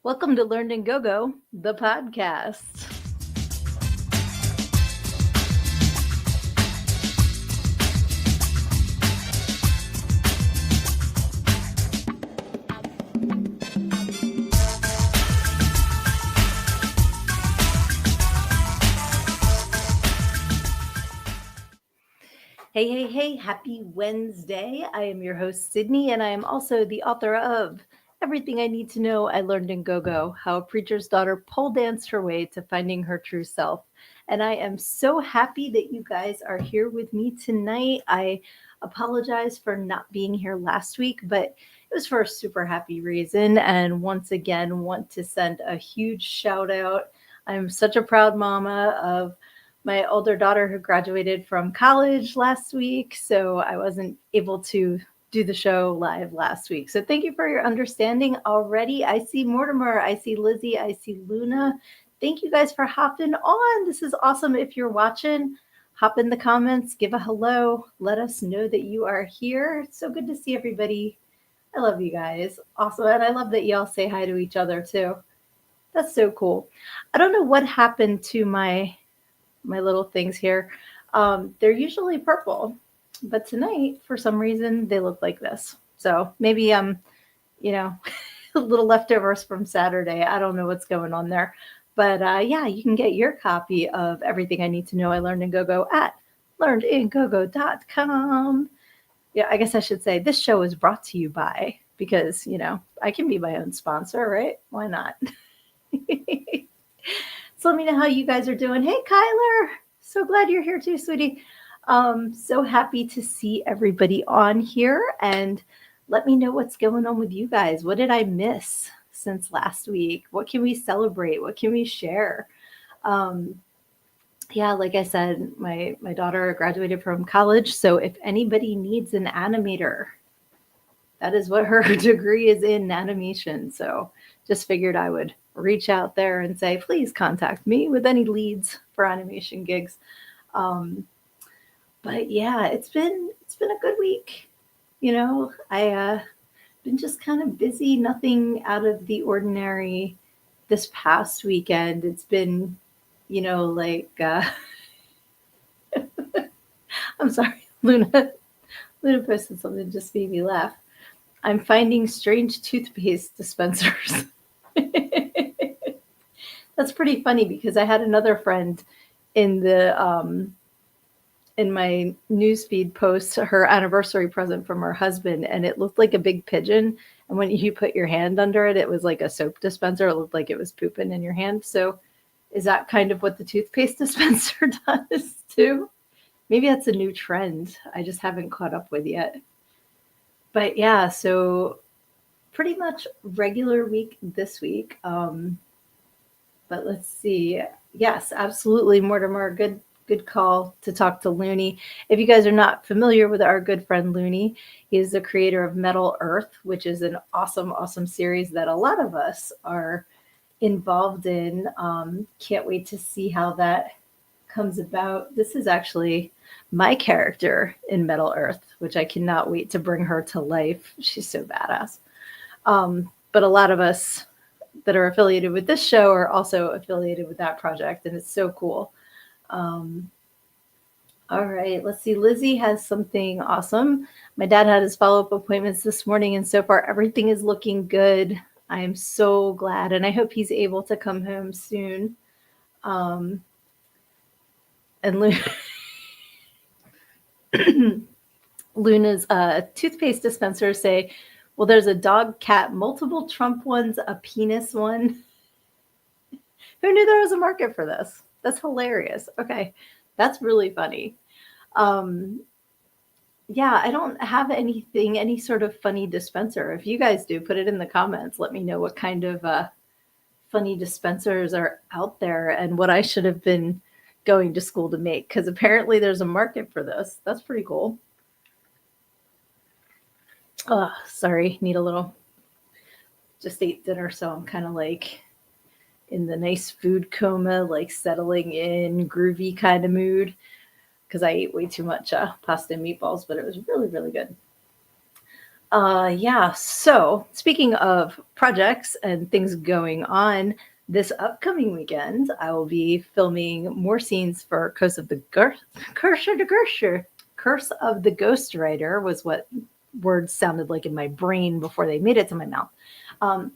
Welcome to Learned and Go-Go, the podcast. Hey, happy Wednesday. I am your host, Sydney, and I am also the author of Everything I Need to Know I Learned in Go-Go, How a Preacher's Daughter Pole Danced Her Way to Finding Her True Self. And I am so happy that you guys are here with me tonight. I apologize for not being here last week, but it was for a super happy reason. And once again, want to send a huge shout out. I'm such a proud mama of my older daughter who graduated from college last week, so I wasn't able to do the show live last week. So thank you for your understanding already. I see Mortimer, I see Lizzie, I see Luna. Thank you guys for hopping on. This is awesome. If you're watching, hop in the comments, give a hello, let us know that you are here. It's so good to see everybody. I love you guys. Awesome. And I love that y'all say hi to each other too. That's so cool. I don't know what happened to my little things here. They're usually purple, but tonight, for some reason, they look like this. So maybe a little leftovers from Saturday. I don't know what's going on there. But yeah, you can get your copy of Everything I Need to Know I Learned in Go-Go at learnedingogo.com. Yeah, I guess I should say this show is brought to you by, because, I can be my own sponsor, right? Why not? So let me know how you guys are doing. Hey, Kyler. So glad you're here too, sweetie. So happy to see everybody on here, and let me know what's going on with you guys. What did I miss since last week? What can we celebrate? What can we share? Yeah, like I said, my daughter graduated from college, so if anybody needs an animator, that is what her degree is in, animation. So just figured I would reach out there and say, please contact me with any leads for animation gigs. But yeah, it's been a good week. I been just kind of busy, nothing out of the ordinary this past weekend. It's been, like I'm sorry, Luna posted something that just made me laugh. I'm finding strange toothpaste dispensers. That's pretty funny because I had another friend in my newsfeed post her anniversary present from her husband, and it looked like a big pigeon. And when you put your hand under it, it was like a soap dispenser. It looked like it was pooping in your hand. So is that kind of what the toothpaste dispenser does too? Maybe that's a new trend I just haven't caught up with yet. But yeah, so pretty much regular week this week. But let's see. Yes, absolutely, Mortimer. Good call to talk to Looney. If you guys are not familiar with our good friend Looney, he is the creator of Metal Earth, which is an awesome series that a lot of us are involved in. Can't wait to see how that comes about. This is actually my character in Metal Earth, which I cannot wait to bring her to life. She's so badass. But a lot of us that are affiliated with this show are also affiliated with that project, and it's so cool. All right, let's see. Lizzie has something awesome. My dad had his follow-up appointments this morning, and so far everything is looking good. I am so glad, and I hope he's able to come home soon. And Luna's toothpaste dispensers say, well, there's a dog, cat, multiple Trump ones, a penis one. Who knew there was a market for this? That's hilarious. Okay, that's really funny. Yeah, I don't have any sort of funny dispenser. If you guys do, put it in the comments. Let me know what kind of funny dispensers are out there and what I should have been going to school to make, because apparently there's a market for this. That's pretty cool. Oh, sorry, need a little. Just ate dinner, so I'm kind of like in the nice food coma, like settling in, groovy kind of mood, because I ate way too much pasta and meatballs, but it was really good. Yeah, so speaking of projects and things going on, this upcoming weekend, I will be filming more scenes for Curse of the Ghostwriter was what words sounded like in my brain before they made it to my mouth. Um,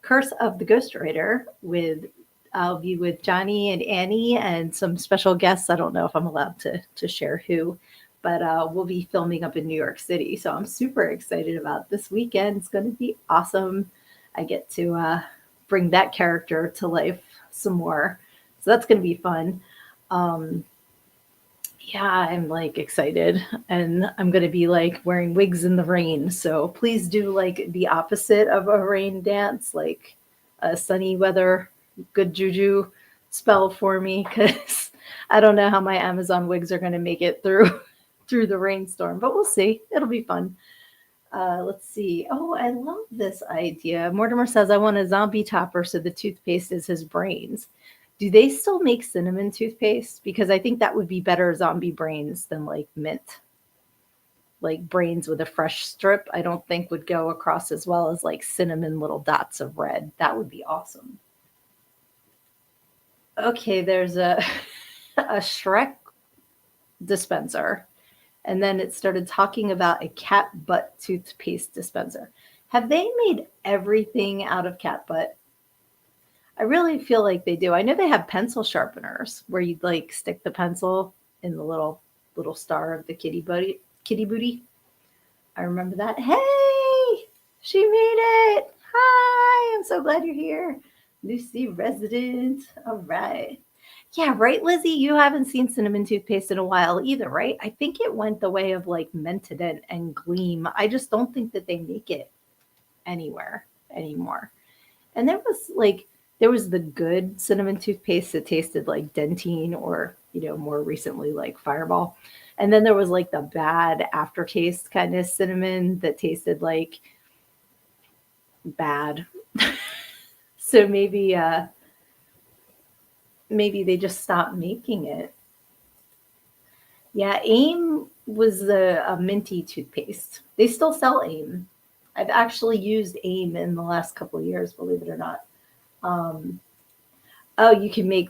Curse of the Ghostwriter with I'll be with Johnny and Annie and some special guests. I don't know if I'm allowed to share who, but we'll be filming up in New York City. So I'm super excited about this weekend. It's going to be awesome. I get to bring that character to life some more. So that's going to be fun. Um, yeah, I'm like excited and I'm going to be like wearing wigs in the rain. So please do like the opposite of a rain dance, like a sunny weather, good juju spell for me because I don't know how my Amazon wigs are going to make it through through the rainstorm, but we'll see. It'll be fun. Let's see. Oh, I love this idea. Mortimer says, I want a zombie topper so the toothpaste is his brains. Do they still make cinnamon toothpaste? Because I think that would be better zombie brains than like mint. Like brains with a fresh strip, I don't think would go across as well as like cinnamon little dots of red. That would be awesome. Okay, there's a a Shrek dispenser, and then it started talking about a cat butt toothpaste dispenser. Have they made everything out of cat butt? I really feel like they do. I know they have pencil sharpeners where you'd like stick the pencil in the little star of the kitty booty. I remember that. Hey, she made it. Hi, I'm so glad you're here. Lucy resident. All right. Yeah, right, Lizzie. You haven't seen cinnamon toothpaste in a while either, right? I think it went the way of like Mentadent and Gleam. I just don't think that they make it anywhere anymore. And there was the good cinnamon toothpaste that tasted like Dentine or, more recently like Fireball. And then there was like the bad aftertaste kind of cinnamon that tasted like bad. So maybe they just stopped making it. Yeah, Aim was a minty toothpaste. They still sell Aim. I've actually used Aim in the last couple of years, believe it or not. Um, oh, you can make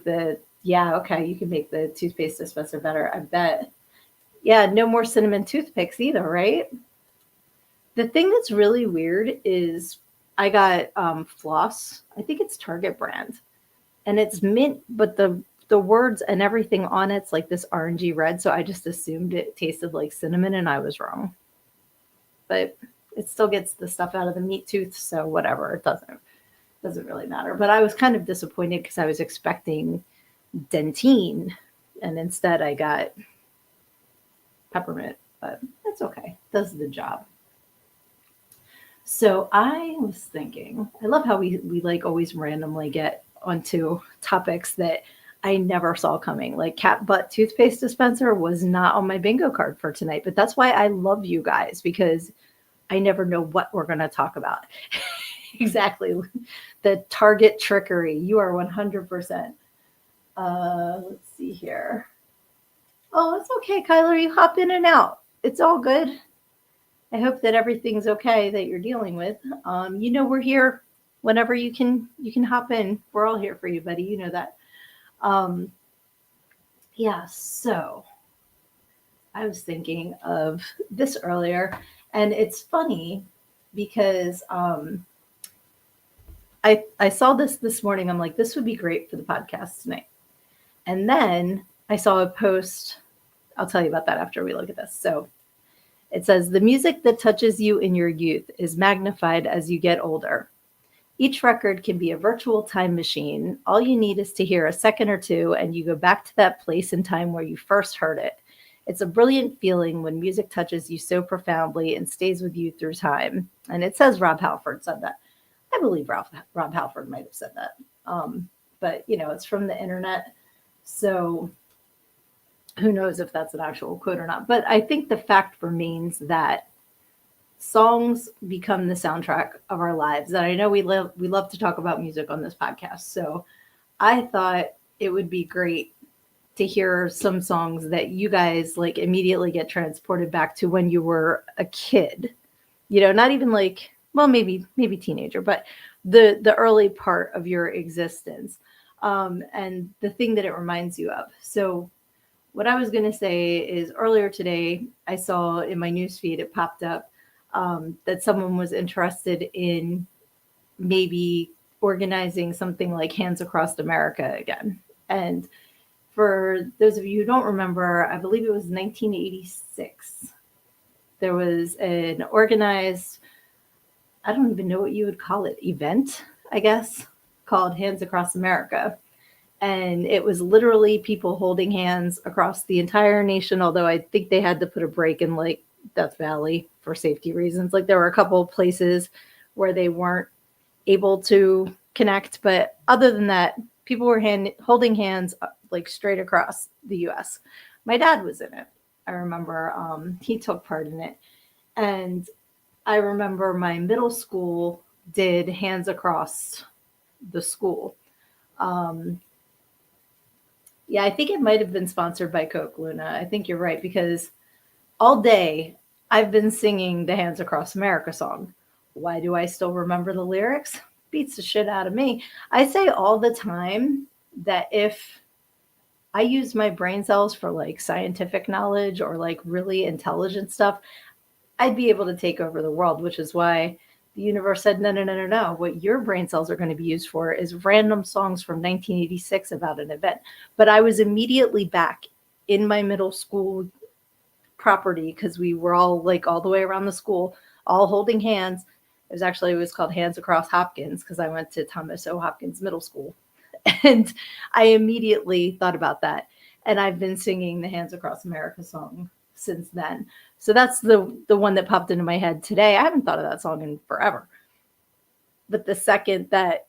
yeah, okay, you can make the toothpaste dispenser better, I bet. Yeah, no more cinnamon toothpicks either, right? The thing that's really weird is I got floss. I think it's Target brand, and it's mint, but the words and everything on it's like this orangey red. So I just assumed it tasted like cinnamon, and I was wrong. But it still gets the stuff out of the meat tooth, so whatever. It doesn't really matter. But I was kind of disappointed because I was expecting Dentine, and instead I got peppermint. But it's okay. Does the job. So I was thinking, I love how we like always randomly get onto topics that I never saw coming. Like cat butt toothpaste dispenser was not on my bingo card for tonight, but that's why I love you guys because I never know what we're going to talk about. Exactly. The target trickery. You are 100%. Let's see here. Oh, it's okay, Kyler. You hop in and out. It's all good. I hope that everything's okay that you're dealing with. We're here whenever you can hop in. We're all here for you, buddy. You know that. Um, yeah, so I was thinking of this earlier, and it's funny because I saw this morning. I'm like, this would be great for the podcast tonight. And then I saw a post. I'll tell you about that after we look at this. So it says, the music that touches you in your youth is magnified as you get older. Each record can be a virtual time machine. All you need is to hear a second or two, and you go back to that place and time where you first heard it. It's a brilliant feeling when music touches you so profoundly and stays with you through time. And it says Rob Halford said that. I believe Rob Halford might have said that. But, it's from the internet. So who knows if that's an actual quote or not. But I think the fact remains that songs become the soundtrack of our lives. And I know we love to talk about music on this podcast. So I thought it would be great to hear some songs that you guys like immediately get transported back to when you were a kid. not even like, well, maybe teenager, but the early part of your existence, and the thing that it reminds you of. So what I was going to say is earlier today, I saw in my newsfeed, it popped up, that someone was interested in maybe organizing something like Hands Across America again. And for those of you who don't remember, I believe it was 1986. There was an organized, I don't even know what you would call it, event, I guess, called Hands Across America. And it was literally people holding hands across the entire nation, although I think they had to put a break in like Death Valley for safety reasons. Like there were a couple of places where they weren't able to connect, but other than that, people were holding hands like straight across the US. My dad was in it. I remember he took part in it. And I remember my middle school did Hands Across the School. Um, yeah, I think it might have been sponsored by Coke, Luna. I think you're right, because all day I've been singing the Hands Across America song. Why do I still remember the lyrics? Beats the shit out of me. I say all the time that if I use my brain cells for like scientific knowledge or like really intelligent stuff, I'd be able to take over the world, which is why the universe said, no, no, no, no, no. What your brain cells are going to be used for is random songs from 1986 about an event. But I was immediately back in my middle school property because we were all like all the way around the school, all holding hands. It was called Hands Across Hopkins because I went to Thomas O. Hopkins Middle School. And I immediately thought about that. And I've been singing the Hands Across America song since then. So that's the one that popped into my head today. I haven't thought of that song in forever. But the second that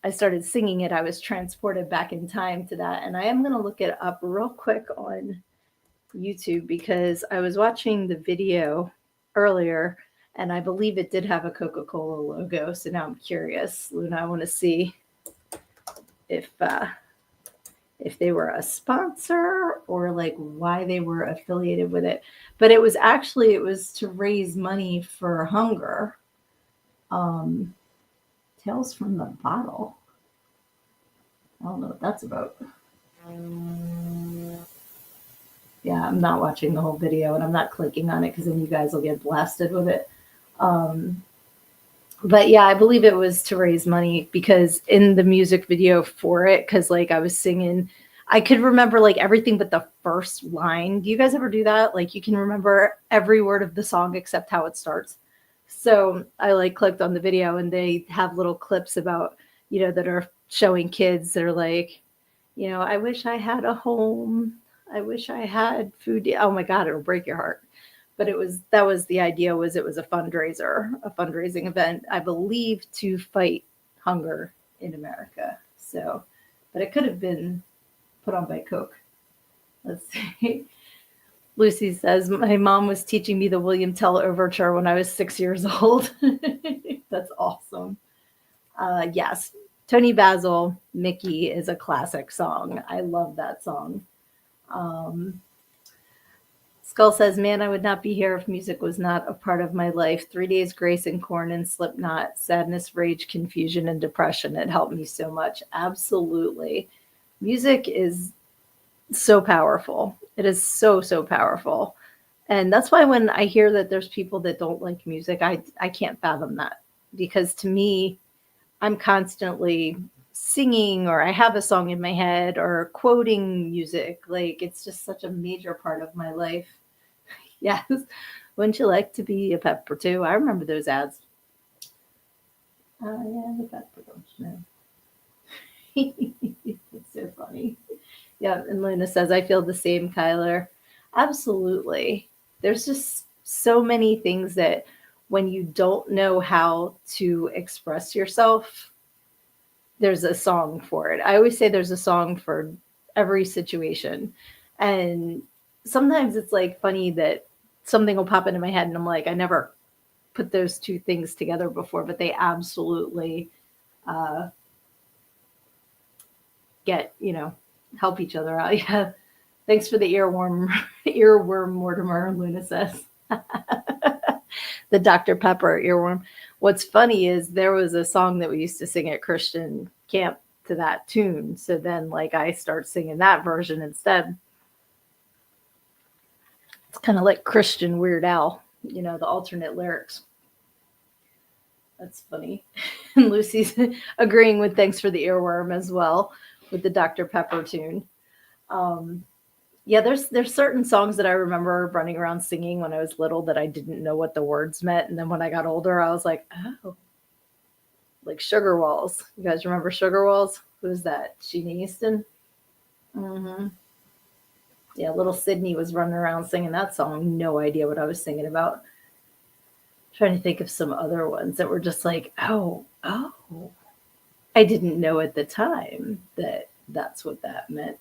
I started singing it, I was transported back in time to that. And I am going to look it up real quick on YouTube because I was watching the video earlier and I believe it did have a Coca-Cola logo. So now I'm curious, Luna, I want to see if they were a sponsor or like why they were affiliated with it. But it was to raise money for hunger. Tales from the Bottle. I don't know what that's about. Yeah, I'm not watching the whole video and I'm not clicking on it because then you guys will get blasted with it. But yeah, I believe it was to raise money because in the music video for it, because like I was singing, I could remember like everything but the first line. Do you guys ever do that? Like you can remember every word of the song except how it starts. So I like clicked on the video and they have little clips about, that are showing kids that are like, I wish I had a home. I wish I had food. Oh my God, it'll break your heart. But that was the idea, was it was a fundraising event, I believe, to fight hunger in America. So, but it could have been put on by Coke. Let's see. Lucy says, my mom was teaching me the William Tell Overture when I was 6 years old. That's awesome. Yes, Tony Basil, Mickey is a classic song. I love that song. Skull says, man, I would not be here if music was not a part of my life. 3 Days Grace and Korn and Slipknot, sadness, rage, confusion, and depression. It helped me so much. Absolutely. Music is so powerful. It is so, so powerful. And that's why when I hear that there's people that don't like music, I can't fathom that. Because to me, I'm constantly singing or I have a song in my head or quoting music. Like it's just such a major part of my life. Yes. Wouldn't you like to be a pepper too? I remember those ads. Yeah, the pepper, don't you know? It's so funny. Yeah, and Luna says, I feel the same, Kyler. Absolutely. There's just so many things that when you don't know how to express yourself, there's a song for it. I always say there's a song for every situation. And sometimes it's like funny that something will pop into my head and I'm like, I never put those two things together before, but they absolutely help each other out. Yeah. Thanks for the earworm, Mortimer, Luna says. The Dr. Pepper earworm. What's funny is there was a song that we used to sing at Christian camp to that tune. So then, like, I start singing that version instead. It's kind of like Christian Weird Al, the alternate lyrics. That's funny. And Lucy's agreeing with thanks for the earworm as well with the Dr. Pepper tune. Um, yeah, there's certain songs that I remember running around singing when I was little that I didn't know what the words meant, and then when I got older, I was like, oh, like Sugar Walls. You guys remember Sugar Walls? Who's that? Sheena Easton. Mm-hmm. Yeah, little Sydney was running around singing that song. No idea what I was singing about. Trying to think of some other ones that were just like, oh, I didn't know at the time that that's what that meant.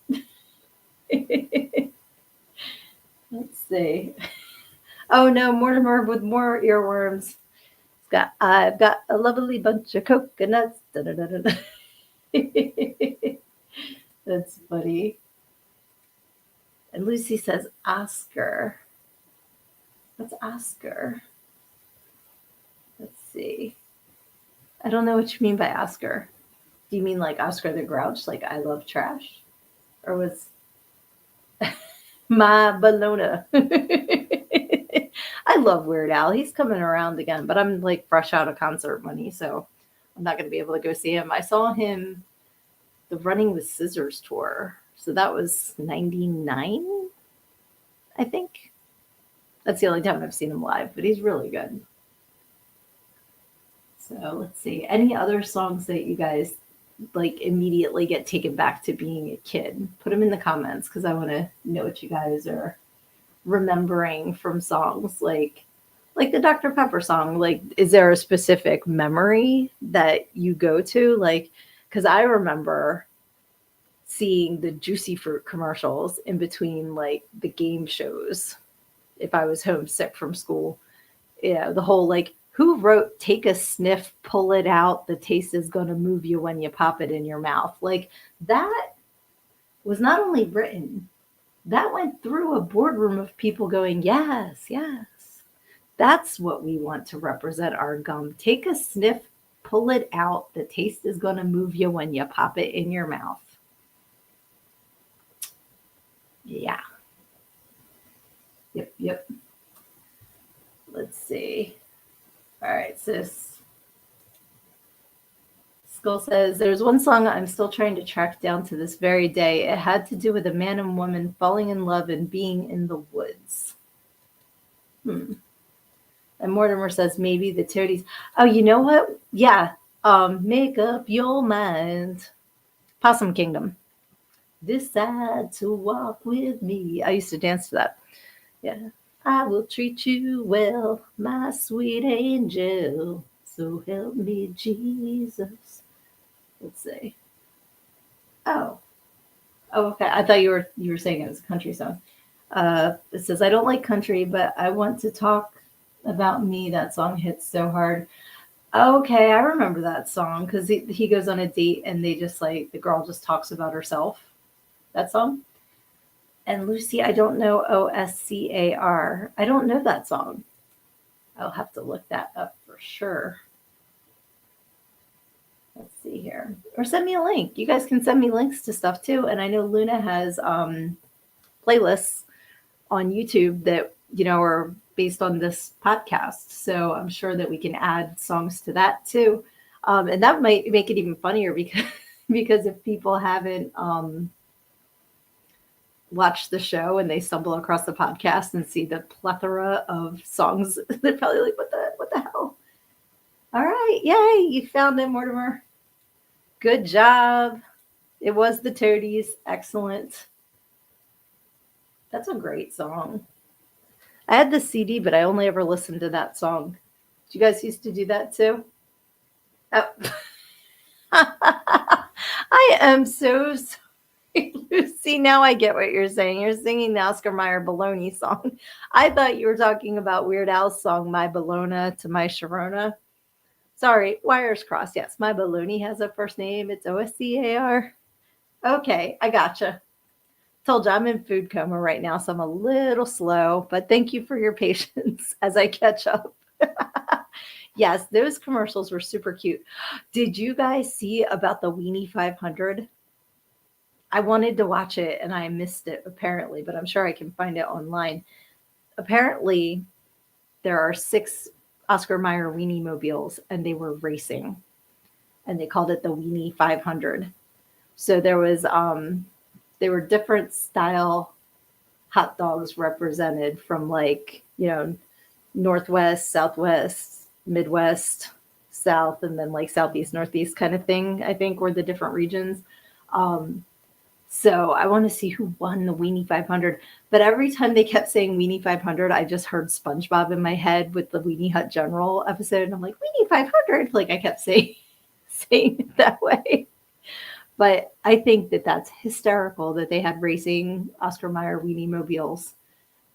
Let's see. Oh no, Mortimer with more earworms. I've got a lovely bunch of coconuts. Da, da, da, da. That's funny. And Lucy says Oscar. What's Oscar? Let's see. I don't know what you mean by Oscar. Do you mean like Oscar the Grouch, like I love trash? Or was my Bologna? I love Weird Al. He's coming around again, but I'm like fresh out of concert money, so I'm not going to be able to go see him. I saw him the Running with Scissors tour. So that was 99, I think. That's the only time I've seen him live, but he's really good. So let's see. Any other songs that you guys like immediately get taken back to being a kid? Put them in the comments because I want to know what you guys are remembering from songs like the Dr. Pepper song. Like, is there a specific memory that you go to? Like, because I remember seeing the Juicy Fruit commercials in between like the game shows if I was homesick from school. Yeah, the whole like, who wrote take a sniff, pull it out, the taste is going to move you when you pop it in your mouth. Like, that was not only written, that went through a boardroom of people going, yes, yes. That's what we want to represent our gum. Take a sniff, pull it out, the taste is going to move you when you pop it in your mouth. Yeah. Yep. Let's see. All right, sis. Skull says, there's one song I'm still trying to track down to this very day. It had to do with a man and woman falling in love and being in the woods. And Mortimer says, maybe the Toadies. Oh, you know what? Yeah. Make up your mind. Possum Kingdom. Decide to walk with me. I used to dance to that. Yeah. I will treat you well, my sweet angel. So help me, Jesus. Let's see. Oh, okay. I thought you were saying it was a country song. It says, I don't like country, but I want to talk about me. That song hits so hard. Okay, I remember that song because he goes on a date and they just like, the girl just talks about herself. That song. And Lucy, I don't know Oscar. I don't know that song. I'll have to look that up for sure. Let's see here. Or send me a link. You guys can send me links to stuff too. And I know Luna has playlists on YouTube that, are based on this podcast. So I'm sure that we can add songs to that too. And that might make it even funnier because if people haven't watch the show and they stumble across the podcast and see the plethora of songs, they're probably like, what the hell? All right. Yay. You found it, Mortimer. Good job. It was the Toadies. Excellent. That's a great song. I had the CD, but I only ever listened to that song. Do you guys used to do that too? Oh. I am so sorry, Lucy. Now I get what you're saying. You're singing the Oscar Mayer Baloney song. I thought you were talking about Weird Al's song, My Bologna to My Sharona. Sorry, wires crossed. Yes, My Baloney has a first name. It's Oscar. Okay, I gotcha. Told you I'm in food coma right now, so I'm a little slow, but thank you for your patience as I catch up. Yes, those commercials were super cute. Did you guys see about the Weenie 500? I wanted to watch it and I missed it apparently, but I'm sure I can find it online. Apparently, there are 6 Oscar Mayer Weenie mobiles and they were racing and they called it the Weenie 500. So they were different style hot dogs represented from like, Northwest, Southwest, Midwest, South, and then like Southeast, Northeast kind of thing, I think were the different regions. Um, so I want to see who won the Weenie 500. But every time they kept saying Weenie 500, I just heard SpongeBob in my head with the Weenie Hut General episode. And I'm like, Weenie 500. Like I kept saying, saying it that way. But I think that that's hysterical that they had racing Oscar Mayer Weenie mobiles.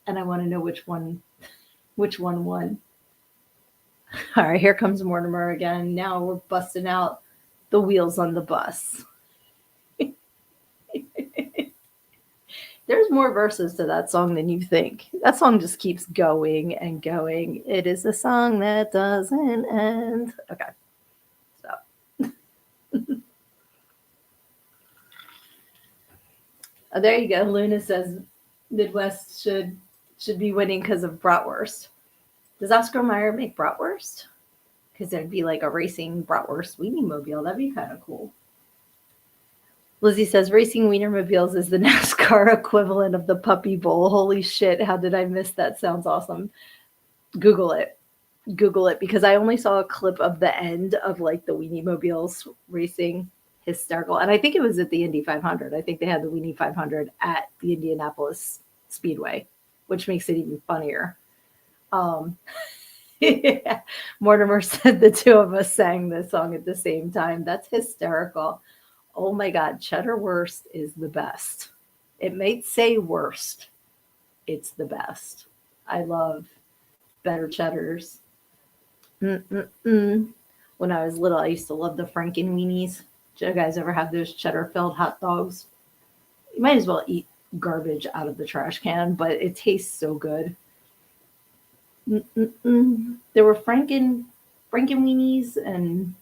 And I want to know which one won. All right, here comes Mortimer again. Now we're busting out the wheels on the bus. There's more verses to that song than you think. That song just keeps going and going. It is a song that doesn't end. Okay, so oh, there you go. Luna says Midwest should be winning because of bratwurst. Does Oscar Mayer make bratwurst? Because there'd be like a racing bratwurst weenie mobile. That'd be kind of cool. Lizzie says racing wienermobiles is the NASCAR equivalent of the Puppy Bowl. Holy shit, how did I miss that? Sounds awesome. Google it. Google it because I only saw a clip of the end of like the weenie mobiles racing. Hysterical. And I think it was at the Indy 500. I think they had the Weenie 500 at the Indianapolis Speedway, which makes it even funnier. Um, Mortimer said the two of us sang this song at the same time. That's hysterical. Oh my God, cheddar wurst is the best. It may say worst. It's the best. I love better cheddars. Mm-mm-mm. When I was little, I used to love the Franken weenies. Did you guys ever have those cheddar filled hot dogs? You might as well eat garbage out of the trash can, but it tastes so good. Mm-mm-mm. There were Franken weenies and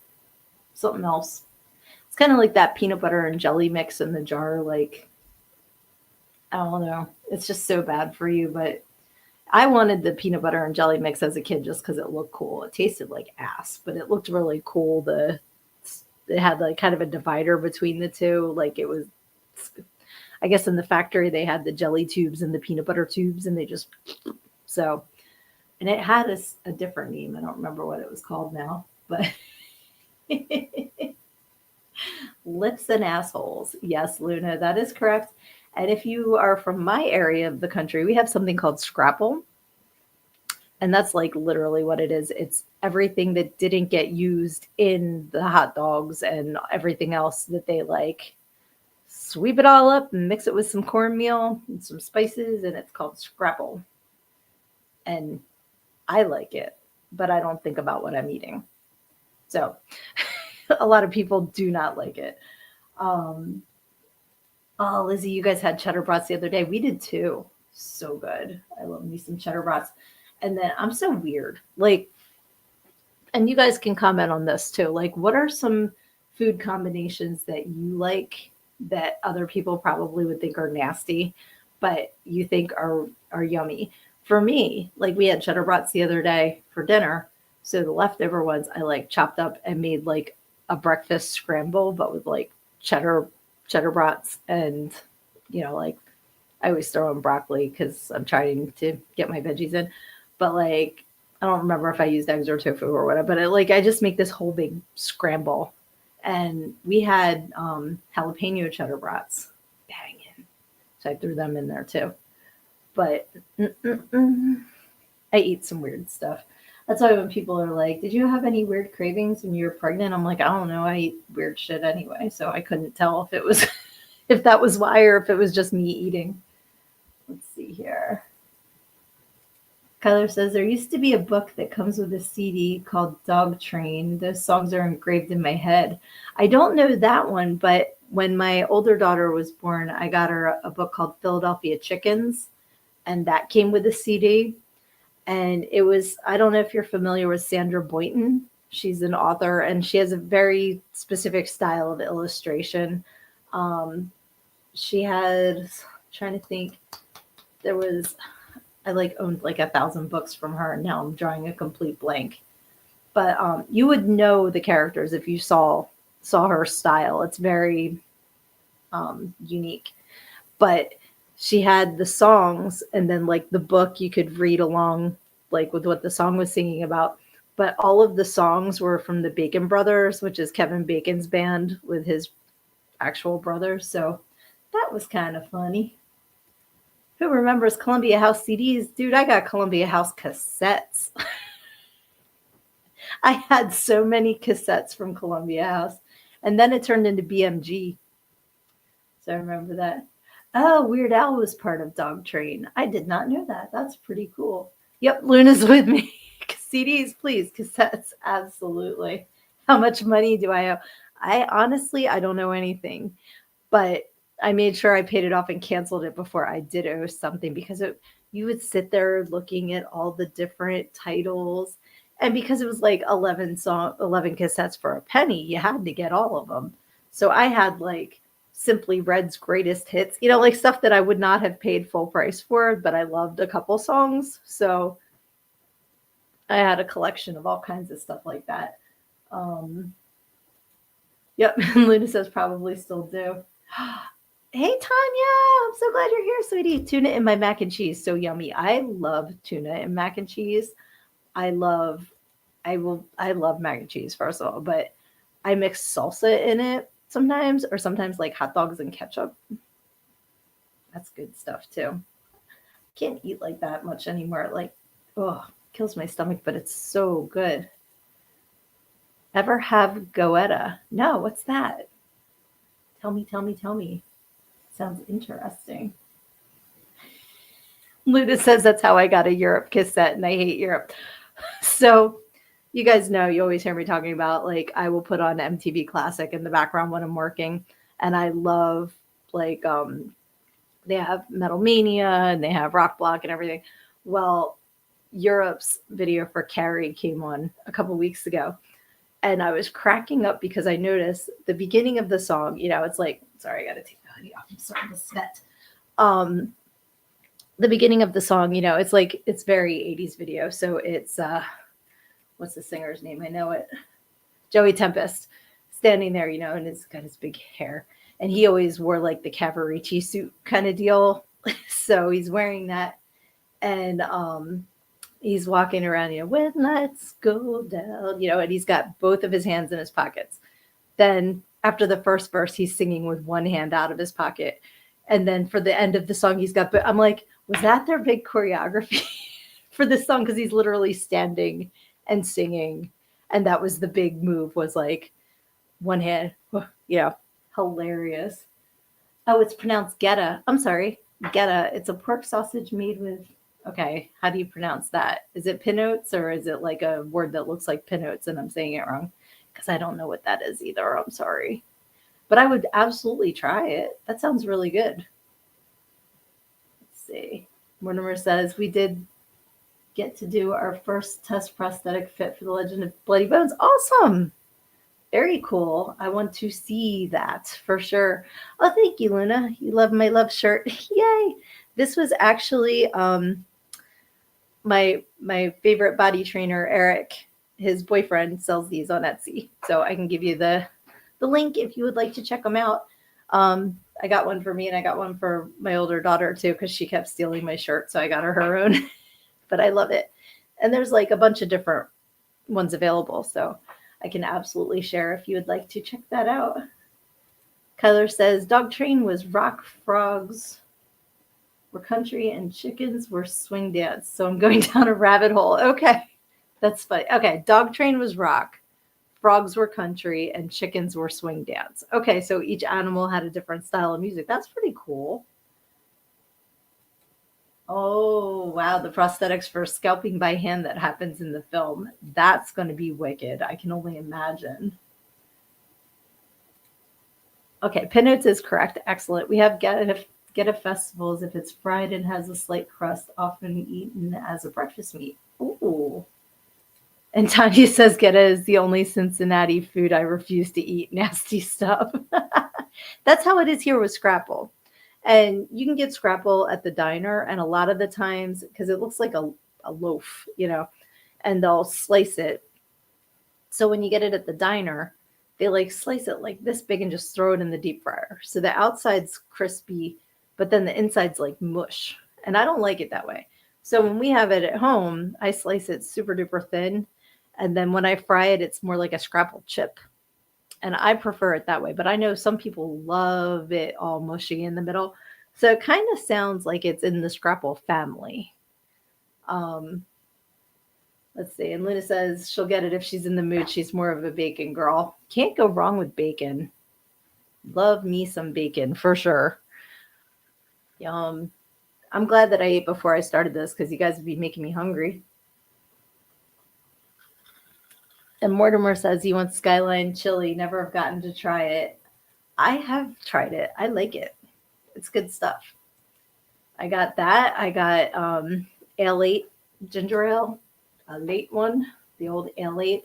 something else. It's kind of like that peanut butter and jelly mix in the jar. Like, I don't know. It's just so bad for you, but I wanted the peanut butter and jelly mix as a kid just because it looked cool. It tasted like ass, but it looked really cool. It had like kind of a divider between the two. Like it was, I guess in the factory they had the jelly tubes and the peanut butter tubes, and they just so. And it had a different name. I don't remember what it was called now, but lips and assholes. Yes, Luna, that is correct. And if you are from my area of the country, we have something called Scrapple. And that's like literally what it is. It's everything that didn't get used in the hot dogs and everything else that they like sweep it all up and mix it with some cornmeal and some spices, and it's called Scrapple. And I like it, but I don't think about what I'm eating. So a lot of people do not like it. Um, oh, Lizzie, you guys had cheddar brats the other day. We did too. So good. I love me some cheddar brats. And then I'm so weird. Like, and you guys can comment on this too. Like, what are some food combinations that you like that other people probably would think are nasty, but you think are yummy? For me, like we had cheddar brats the other day for dinner. So the leftover ones I like chopped up and made like a breakfast scramble, but with like cheddar brats and like I always throw in broccoli because I'm trying to get my veggies in. But like I don't remember if I used eggs or tofu or whatever, but I just make this whole big scramble. And we had jalapeno cheddar brats. Banging. So I threw them in there too. But I eat some weird stuff. That's why when people are like, "Did you have any weird cravings when you were pregnant?" I'm like, I don't know. I eat weird shit anyway, so I couldn't tell if it was if that was why or if it was just me eating. Let's see here. Kyler says there used to be a book that comes with a CD called Dog Train. Those songs are engraved in my head. I don't know that one, but when my older daughter was born, I got her a book called Philadelphia Chickens, and that came with a CD. And it was, I don't know if you're familiar with Sandra Boynton. She's an author and she has a very specific style of illustration. Um, she had, trying to think, there was, I like owned like 1,000 books from her, and now I'm drawing a complete blank. But you would know the characters if you saw her style. It's very unique. But she had the songs, and then like the book you could read along like with what the song was singing about. But all of the songs were from the Bacon Brothers, which is Kevin Bacon's band with his actual brothers. So that was kind of funny. Who remembers Columbia House CDs? Dude, I got Columbia House cassettes. I had so many cassettes from Columbia House. And then it turned into BMG. So I remember that. Oh, Weird Al was part of Dog Train. I did not know that. That's pretty cool. Yep, Luna's with me. CDs, please. Cassettes, absolutely. How much money do I owe? I honestly, I don't know anything, but I made sure I paid it off and canceled it before I did owe something, because you would sit there looking at all the different titles. And because it was like 11 cassettes for a penny, you had to get all of them. So I had like Simply Red's greatest hits, like stuff that I would not have paid full price for, but I loved a couple songs. So I had a collection of all kinds of stuff like that. Yep. Luna says probably still do. Hey, Tanya, I'm so glad you're here, sweetie. Tuna in my mac and cheese. So yummy. I love tuna and mac and cheese. I love mac and cheese, first of all, but I mix salsa in it sometimes, or sometimes like hot dogs and ketchup. That's good stuff too. Can't eat like that much anymore. Like, oh, kills my stomach, but it's so good. Ever have goetta? No, what's that? Tell me. Sounds interesting. Luna says that's how I got a Europe cassette, and I hate Europe. So you guys know, you always hear me talking about, like, I will put on MTV Classic in the background when I'm working, and I love, like, they have Metal Mania and they have Rock Block and everything. Well, Europe's video for Carrie came on a couple weeks ago, and I was cracking up because I noticed the beginning of the song, it's like, sorry, I got to take the hoodie off. I'm starting to sweat. The beginning of the song, it's like, it's very 80s video. So it's, what's the singer's name? I know it. Joey Tempest standing there, and he's got his big hair. And he always wore like the Cavaricci suit kind of deal. So he's wearing that. And he's walking around, when lights go down, and he's got both of his hands in his pockets. Then after the first verse, he's singing with one hand out of his pocket. And then for the end of the song, I'm like, was that their big choreography for this song? Because he's literally standing and singing. And that was the big move, was like one hand. Hilarious. Oh, it's pronounced geta. I'm sorry. Geta. It's a pork sausage made with, okay, how do you pronounce that? Is it pinotes, or is it like a word that looks like pinotes and I'm saying it wrong? Because I don't know what that is either. I'm sorry. But I would absolutely try it. That sounds really good. Let's see. Mortimer says, we did get to do our first test prosthetic fit for the Legend of Bloody Bones. Awesome. Very cool. I want to see that for sure. Oh, thank you, Luna. You love my love shirt. Yay. This was actually my favorite body trainer, Eric. His boyfriend sells these on Etsy. So I can give you the link if you would like to check them out. I got one for me, and I got one for my older daughter too, because she kept stealing my shirt. So I got her own. But I love it. And there's like a bunch of different ones available. So I can absolutely share if you would like to check that out. Kyler says, Dog Train was rock, frogs were country, and chickens were swing dance. So I'm going down a rabbit hole. Okay. That's funny. Okay. Dog Train was rock, frogs were country, and chickens were swing dance. Okay. So each animal had a different style of music. That's pretty cool. Oh, wow. The prosthetics for scalping by hand that happens in the film. That's going to be wicked. I can only imagine. Okay. Pinotes is correct. Excellent. We have Get at festivals if it's fried and has a slight crust, often eaten as a breakfast meat. Ooh. And Tanya says Geta is the only Cincinnati food I refuse to eat. Nasty stuff. That's how it is here with Scrapple. And you can get Scrapple at the diner, and a lot of the times, because it looks like a loaf, and they'll slice it. So when you get it at the diner, they like slice it like this big and just throw it in the deep fryer. So the outside's crispy, but then the inside's like mush. And I don't like it that way. So when we have it at home, I slice it super duper thin. And then when I fry it, it's more like a Scrapple chip. And I prefer it that way. But I know some people love it all mushy in the middle. So it kind of sounds like it's in the Scrapple family. Um, Let's see. And Luna says she'll get it if she's in the mood. She's more of a bacon girl. Can't go wrong with bacon. Love me some bacon for sure. Yum. I'm glad that I ate before I started this because you guys would be making me hungry. And Mortimer says he wants Skyline chili. Never have gotten to try it. I have tried it. I like it. It's good stuff. I got that. I got ale 8 ginger ale, a late one, the old ale 8.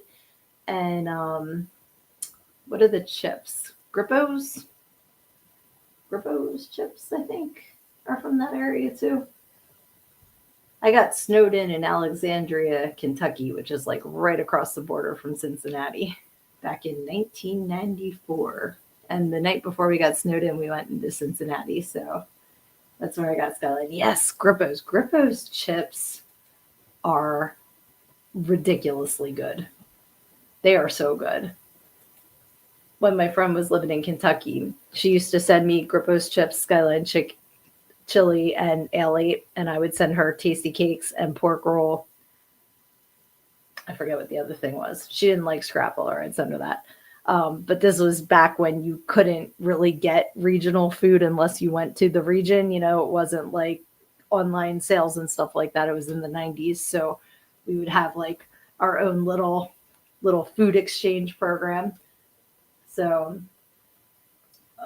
And what are the chips? Grippos? Grippos chips, I think, are from that area too. I got snowed in Alexandria, Kentucky, which is like right across the border from Cincinnati, back in 1994. And the night before we got snowed in, we went into Cincinnati. So that's where I got Skyline. Yes, Grippos. Grippos chips are ridiculously good. They are so good. When my friend was living in Kentucky, she used to send me Grippos chips, Skyline chili, and ale 8, and I would send her tasty cakes and pork roll. I forget what the other thing was. She didn't like Scrapple, or I'd send her that. But this was back when you couldn't really get regional food unless you went to the region. It wasn't like online sales and stuff like that. It was in the 90s. So we would have like our own little food exchange program. So,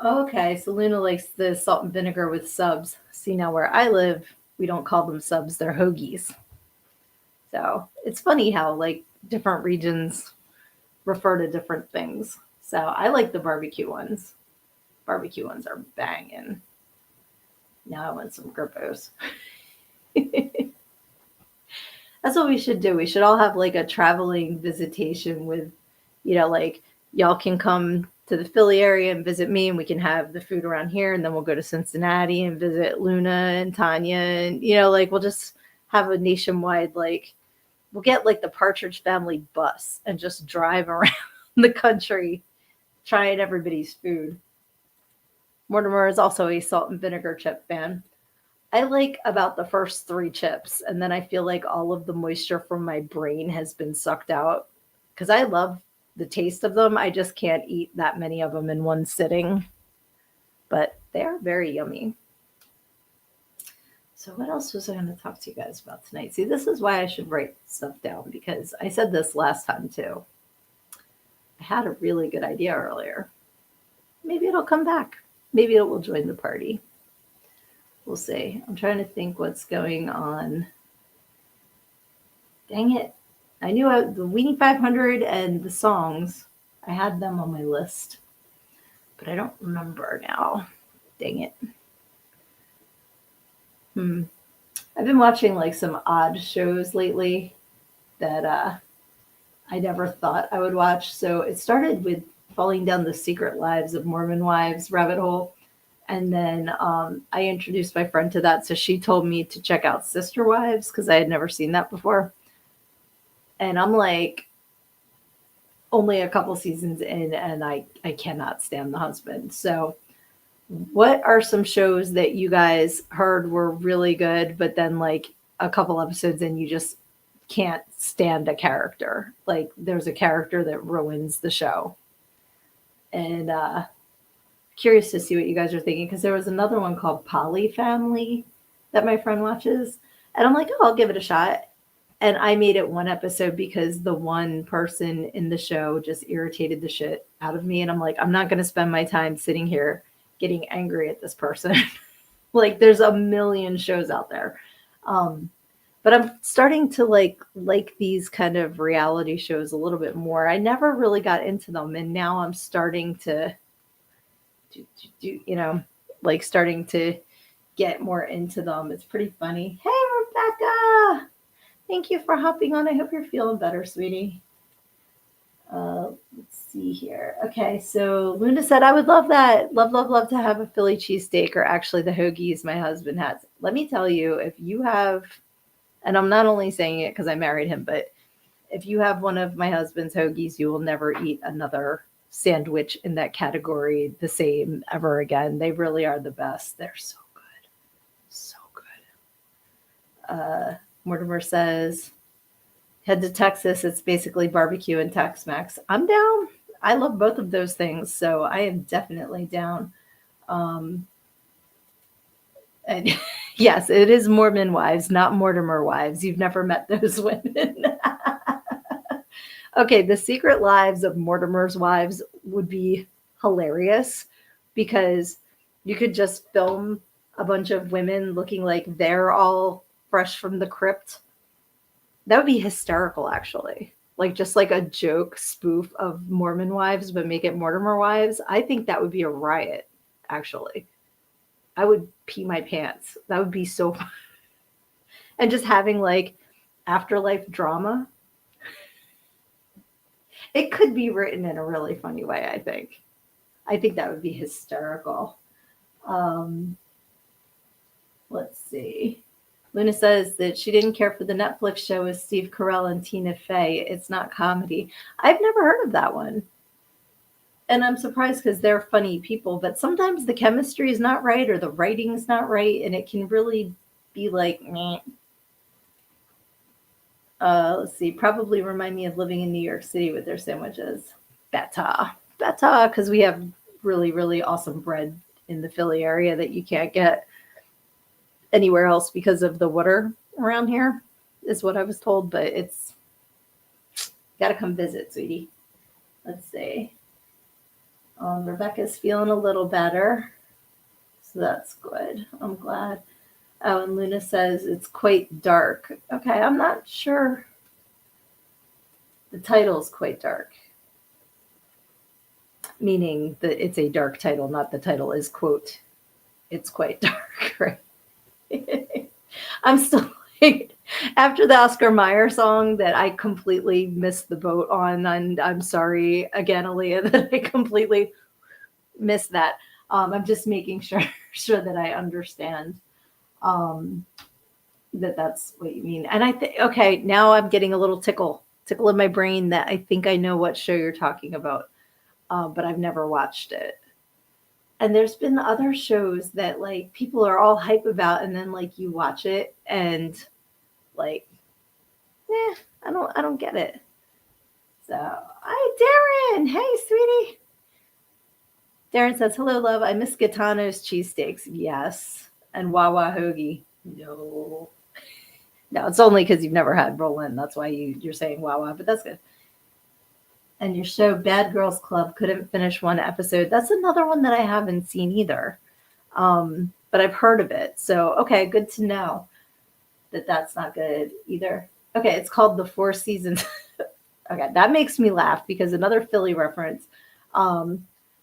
okay. So Luna likes the salt and vinegar with subs. See, now where I live, we don't call them subs. They're hoagies. So it's funny how like different regions refer to different things. So I like the barbecue ones. Barbecue ones are banging. Now I want some Grippos. That's what we should do. We should all have like a traveling visitation with, like y'all can come to the Philly area and visit me, and we can have the food around here, and then we'll go to Cincinnati and visit Luna and Tanya, and like we'll just have a nationwide, like we'll get like the Partridge Family bus and just drive around the country trying everybody's food. Mortimer is also a salt and vinegar chip fan. I like about the first 3 chips, and then I feel like all of the moisture from my brain has been sucked out because I love the taste of them. I just can't eat that many of them in one sitting, but they are very yummy. So what else was I going to talk to you guys about tonight? See, this is why I should write stuff down, because I said this last time too. I had a really good idea earlier. Maybe it'll come back. Maybe it will join the party. We'll see. I'm trying to think what's going on. Dang it. I knew the Weenie 500 and the songs. I had them on my list, but I don't remember now. Dang it. I've been watching like some odd shows lately that I never thought I would watch. So it started with falling down the Secret Lives of Mormon Wives rabbit hole. And then I introduced my friend to that. So she told me to check out Sister Wives because I had never seen that before. And I'm like only a couple seasons in, and I cannot stand the husband. So what are some shows that you guys heard were really good, but then like a couple episodes in, you just can't stand a character? Like there's a character that ruins the show. And curious to see what you guys are thinking, because there was another one called Poly Family that my friend watches, and I'm like, oh, I'll give it a shot. And I made it one episode because the one person in the show just irritated the shit out of me. And I'm like, I'm not going to spend my time sitting here getting angry at this person. Like there's a million shows out there. Um, but I'm starting to like these kind of reality shows a little bit more. I never really got into them, and now I'm starting to do like starting to get more into them. It's pretty funny. Hey, Rebecca! Thank you for hopping on. I hope you're feeling better, sweetie. Let's see here. Okay, so Luna said, I would love that. Love, love, love to have a Philly cheesesteak, or actually the hoagies my husband has. Let me tell you, if you have, and I'm not only saying it because I married him, but if you have one of my husband's hoagies, you will never eat another sandwich in that category the same ever again. They really are the best. They're so good. So good. Mortimer says, head to Texas. It's basically barbecue and Tex-Mex. I'm down. I love both of those things, so I am definitely down. Um, and yes, it is Mormon wives, not Mortimer wives. You've never met those women. Okay, the secret lives of Mortimer's wives would be hilarious because you could just film a bunch of women looking like they're all fresh from the crypt. That would be hysterical, actually. Like just like a joke spoof of Mormon wives, but make it Mortimer wives. I think that would be a riot, actually. I would pee my pants. That would be so fun. And just having like afterlife drama. It could be written in a really funny way, I think. I think that would be hysterical. Um, let's see. Luna says that she didn't care for the Netflix show with Steve Carell and Tina Fey. It's not comedy. I've never heard of that one. And I'm surprised because they're funny people, but sometimes the chemistry is not right or the writing's not right, and it can really be like, meh. Let's see, probably remind me of living in New York City with their sandwiches. Better. Better, because we have really, really awesome bread in the Philly area that you can't get anywhere else because of the water around here, is what I was told, but it's got to come visit, sweetie. Let's see. Rebecca's feeling a little better, so that's good. I'm glad. Oh, and Luna says it's quite dark. Okay, I'm not sure. The title's quite dark, meaning that it's a dark title, not the title is, quote, it's quite dark, right? I'm still like, after the Oscar Mayer song that I completely missed the boat on, and I'm sorry again, Aaliyah, that I completely missed that. I'm just making sure that I understand that that's what you mean. And I think, okay, now I'm getting a little tickle in my brain that I think I know what show you're talking about, but I've never watched it. And there's been other shows that like people are all hype about, and then like you watch it and like, I don't get it. So, hi Darren, hey sweetie. Darren says, hello love, I miss Gaetano's cheesesteaks. Yes. And Wawa hoagie. No. No, it's only because you've never had Roland. That's why you're saying Wawa, but that's good. And your show Bad Girls Club couldn't finish one episode. That's another one that I haven't seen either. But I've heard of it. So, okay, good to know that that's not good either. Okay, it's called The Four Seasons. Okay, that makes me laugh because another Philly reference.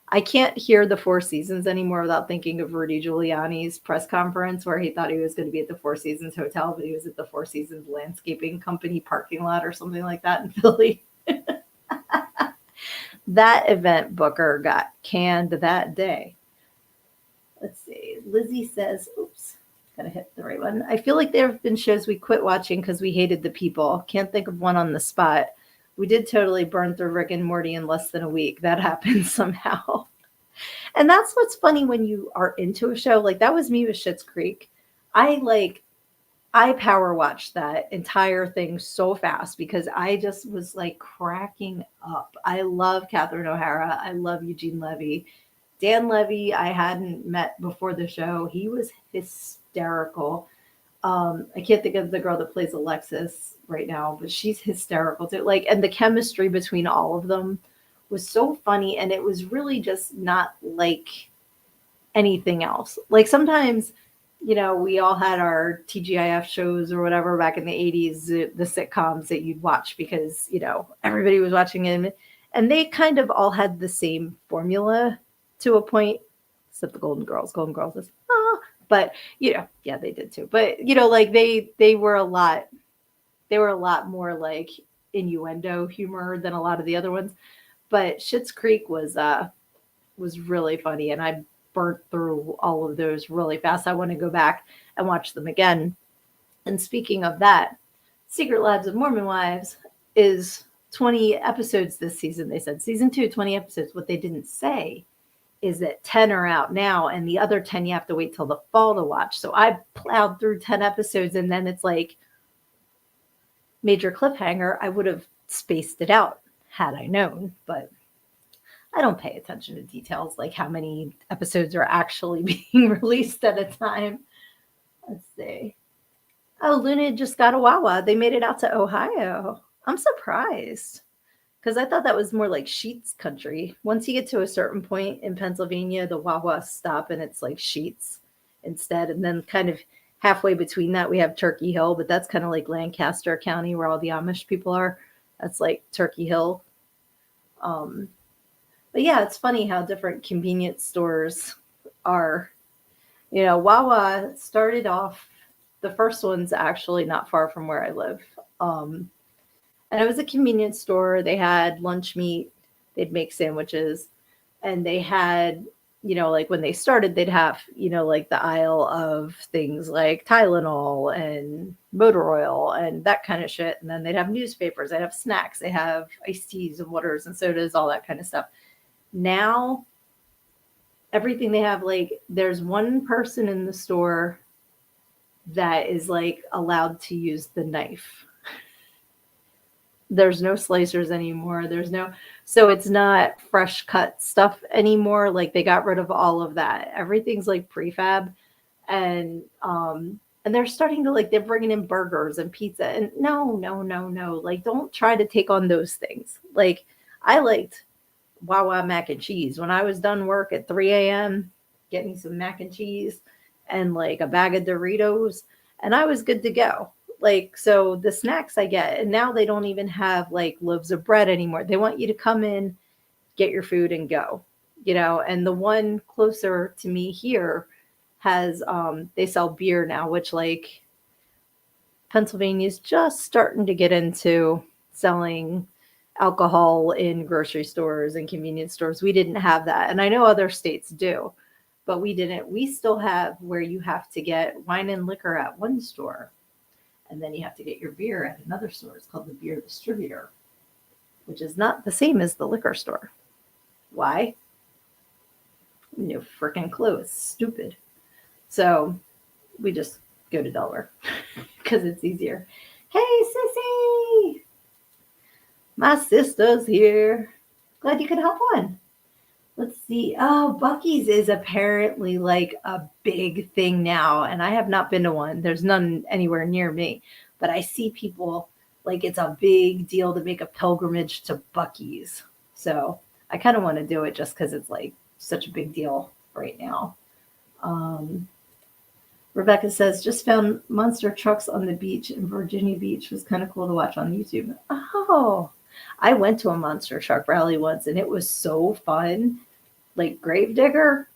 I can't hear the Four Seasons anymore without thinking of Rudy Giuliani's press conference where he thought he was going to be at the Four Seasons Hotel, but he was at the Four Seasons Landscaping Company parking lot or something like that in Philly. That event booker got canned that day. Let's see. Lizzie says, oops, gotta hit the right one. I feel like there have been shows we quit watching because we hated the people. Can't think of one on the spot. We did totally burn through Rick and Morty in less than a week. That happens somehow. And that's what's funny when you are into a show. Like that was me with Schitt's Creek. I power watched that entire thing so fast because I just was like cracking up. I love Catherine O'Hara. I love Eugene Levy. Dan Levy, I hadn't met before the show. He was hysterical. I can't think of the girl that plays Alexis right now, but she's hysterical too. Like, and the chemistry between all of them was so funny, and it was really just not like anything else. Like sometimes we all had our TGIF shows or whatever back in the 80s, the sitcoms that you'd watch because, everybody was watching them. And they kind of all had the same formula to a point, except the Golden Girls. Golden Girls is, but, yeah, they did too. But, like they were a lot more like innuendo humor than a lot of the other ones. But Schitt's Creek was really funny, and I burnt through all of those really fast. I want to go back and watch them again. And speaking of that, Secret Lives of Mormon Wives is 20 episodes this season. They said season 2, 20 episodes. What they didn't say is that 10 are out now, and the other 10 you have to wait till the fall to watch. So I plowed through 10 episodes, and then it's like major cliffhanger. I would have spaced it out had I known, but I don't pay attention to details like how many episodes are actually being released at a time. Let's see. Oh, Luna just got a Wawa. They made it out to Ohio. I'm surprised because I thought that was more like Sheetz country. Once you get to a certain point in Pennsylvania, the Wawa stop and it's like Sheetz instead. And then kind of halfway between that, we have Turkey Hill, but that's kind of like Lancaster County where all the Amish people are. That's like Turkey Hill. But yeah, it's funny how different convenience stores are. Wawa started off, the first one's actually not far from where I live. And it was a convenience store. They had lunch meat, they'd make sandwiches, and they had, like when they started, they'd have, like the aisle of things like Tylenol and motor oil and that kind of shit. And then they'd have newspapers, they'd have snacks, they have iced teas and waters and sodas, all that kind of stuff. Now, everything they have, like, there's one person in the store that is like allowed to use the knife. There's no slicers anymore. So it's not fresh cut stuff anymore. Like they got rid of all of that. Everything's like prefab, and they're starting to they're bringing in burgers and pizza. And no, no, no, no. Like don't try to take on those things. Like I liked Wawa mac and cheese when I was done work at 3 a.m. Get me some mac and cheese and like a bag of Doritos, and I was good to go. Like, so the snacks I get, and now they don't even have like loaves of bread anymore. They want you to come in, get your food and go, and the one closer to me here has, they sell beer now, which like Pennsylvania's just starting to get into selling alcohol in grocery stores and convenience stores. We didn't have that. And I know other states do, but we didn't. We still have where you have to get wine and liquor at one store, and then you have to get your beer at another store. It's called the beer distributor, which is not the same as the liquor store. Why? No freaking clue. It's stupid. So we just go to Delaware because it's easier. Hey, sissy! My sister's here. Glad you could hop on. Let's see. Oh, Buc-ee's is apparently like a big thing now, and I have not been to one. There's none anywhere near me, but I see people like it's a big deal to make a pilgrimage to Buc-ee's. So I kind of want to do it just because it's like such a big deal right now. Rebecca says, just found monster trucks on the beach in Virginia Beach. Was kind of cool to watch on YouTube. Oh, I went to a monster truck rally once, and it was so fun. Like Gravedigger.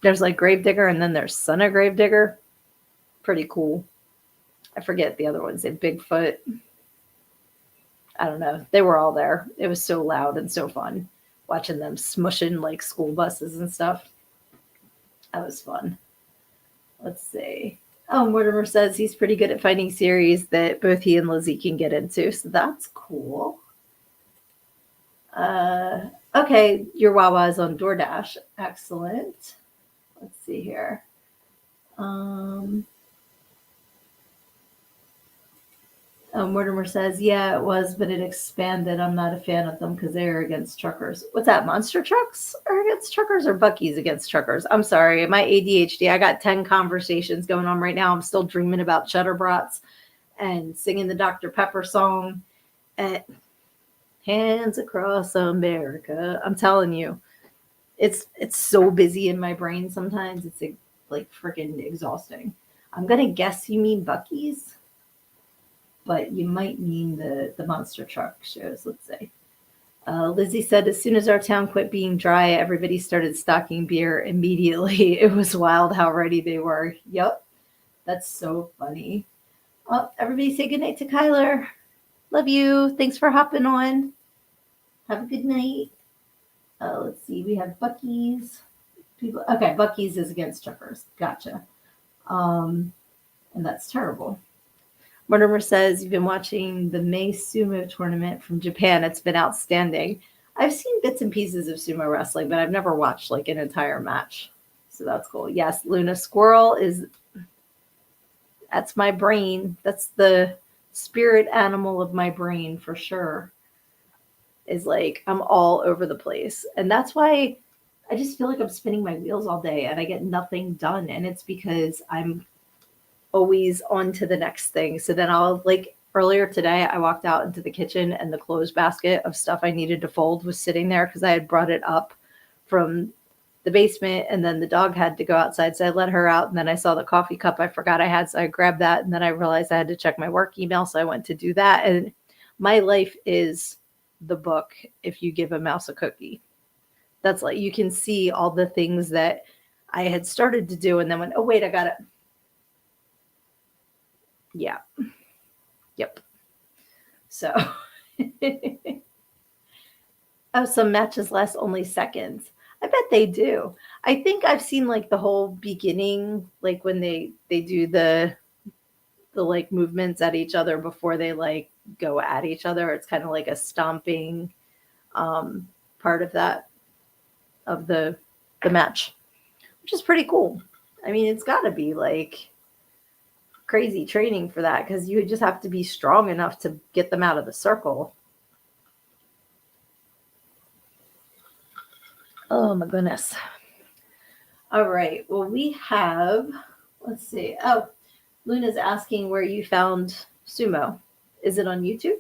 There's like Gravedigger, and then there's Son of Gravedigger. Pretty cool. I forget the other ones. They Bigfoot. I don't know. They were all there. It was so loud and so fun watching them smushing like school buses and stuff. That was fun. Let's see. Oh, Mortimer says he's pretty good at finding series that both he and Lizzie can get into. So that's cool. Okay, your Wawa is on DoorDash. Excellent. Let's see here. Mortimer says, yeah, it was, but it expanded. I'm not a fan of them because they are against truckers. What's that? Monster trucks are against truckers or Buc-ee's against truckers? I'm sorry. My ADHD, I got 10 conversations going on right now. I'm still dreaming about cheddar brats and singing the Dr. Pepper song at Hands Across America. I'm telling you, it's so busy in my brain sometimes. like freaking exhausting. I'm gonna guess you mean Buc-ee's, but you might mean the monster truck shows, let's say. Lizzie said, as soon as our town quit being dry, everybody started stocking beer immediately. It was wild how ready they were. Yep, that's so funny. Well, everybody say goodnight to Kyler. Love you. Thanks for hopping on. Have a good night. Let's see. We have Buc-ee's. People. Okay, Buc-ee's is against truckers. Gotcha. And that's terrible. Mortimer says, you've been watching the May Sumo tournament from Japan. It's been outstanding. I've seen bits and pieces of sumo wrestling, but I've never watched like an entire match. So that's cool. Yes, Luna Squirrel that's my brain. That's the spirit animal of my brain for sure. Is like, I'm all over the place. And that's why I just feel like I'm spinning my wheels all day and I get nothing done. And it's because I'm always on to the next thing. So then I'll like earlier today, I walked out into the kitchen and the clothes basket of stuff I needed to fold was sitting there because I had brought it up from the basement and then the dog had to go outside. So I let her out and then I saw the coffee cup I forgot I had. So I grabbed that and then I realized I had to check my work email. So I went to do that. And my life is the book If You Give a Mouse a Cookie. That's like, you can see all the things that I had started to do and then went, oh, wait, I got it. Yeah. Yep. So, oh, some matches last only seconds. I bet they do. I think I've seen like the whole beginning, like when they do the like movements at each other before they like go at each other. It's kind of like a stomping part of that of the match, which is pretty cool. I mean, it's got to be like crazy training for that because you just have to be strong enough to get them out of the circle. Oh my goodness. All right. Well, we have, let's see. Oh, Luna's asking where you found sumo. Is it on YouTube?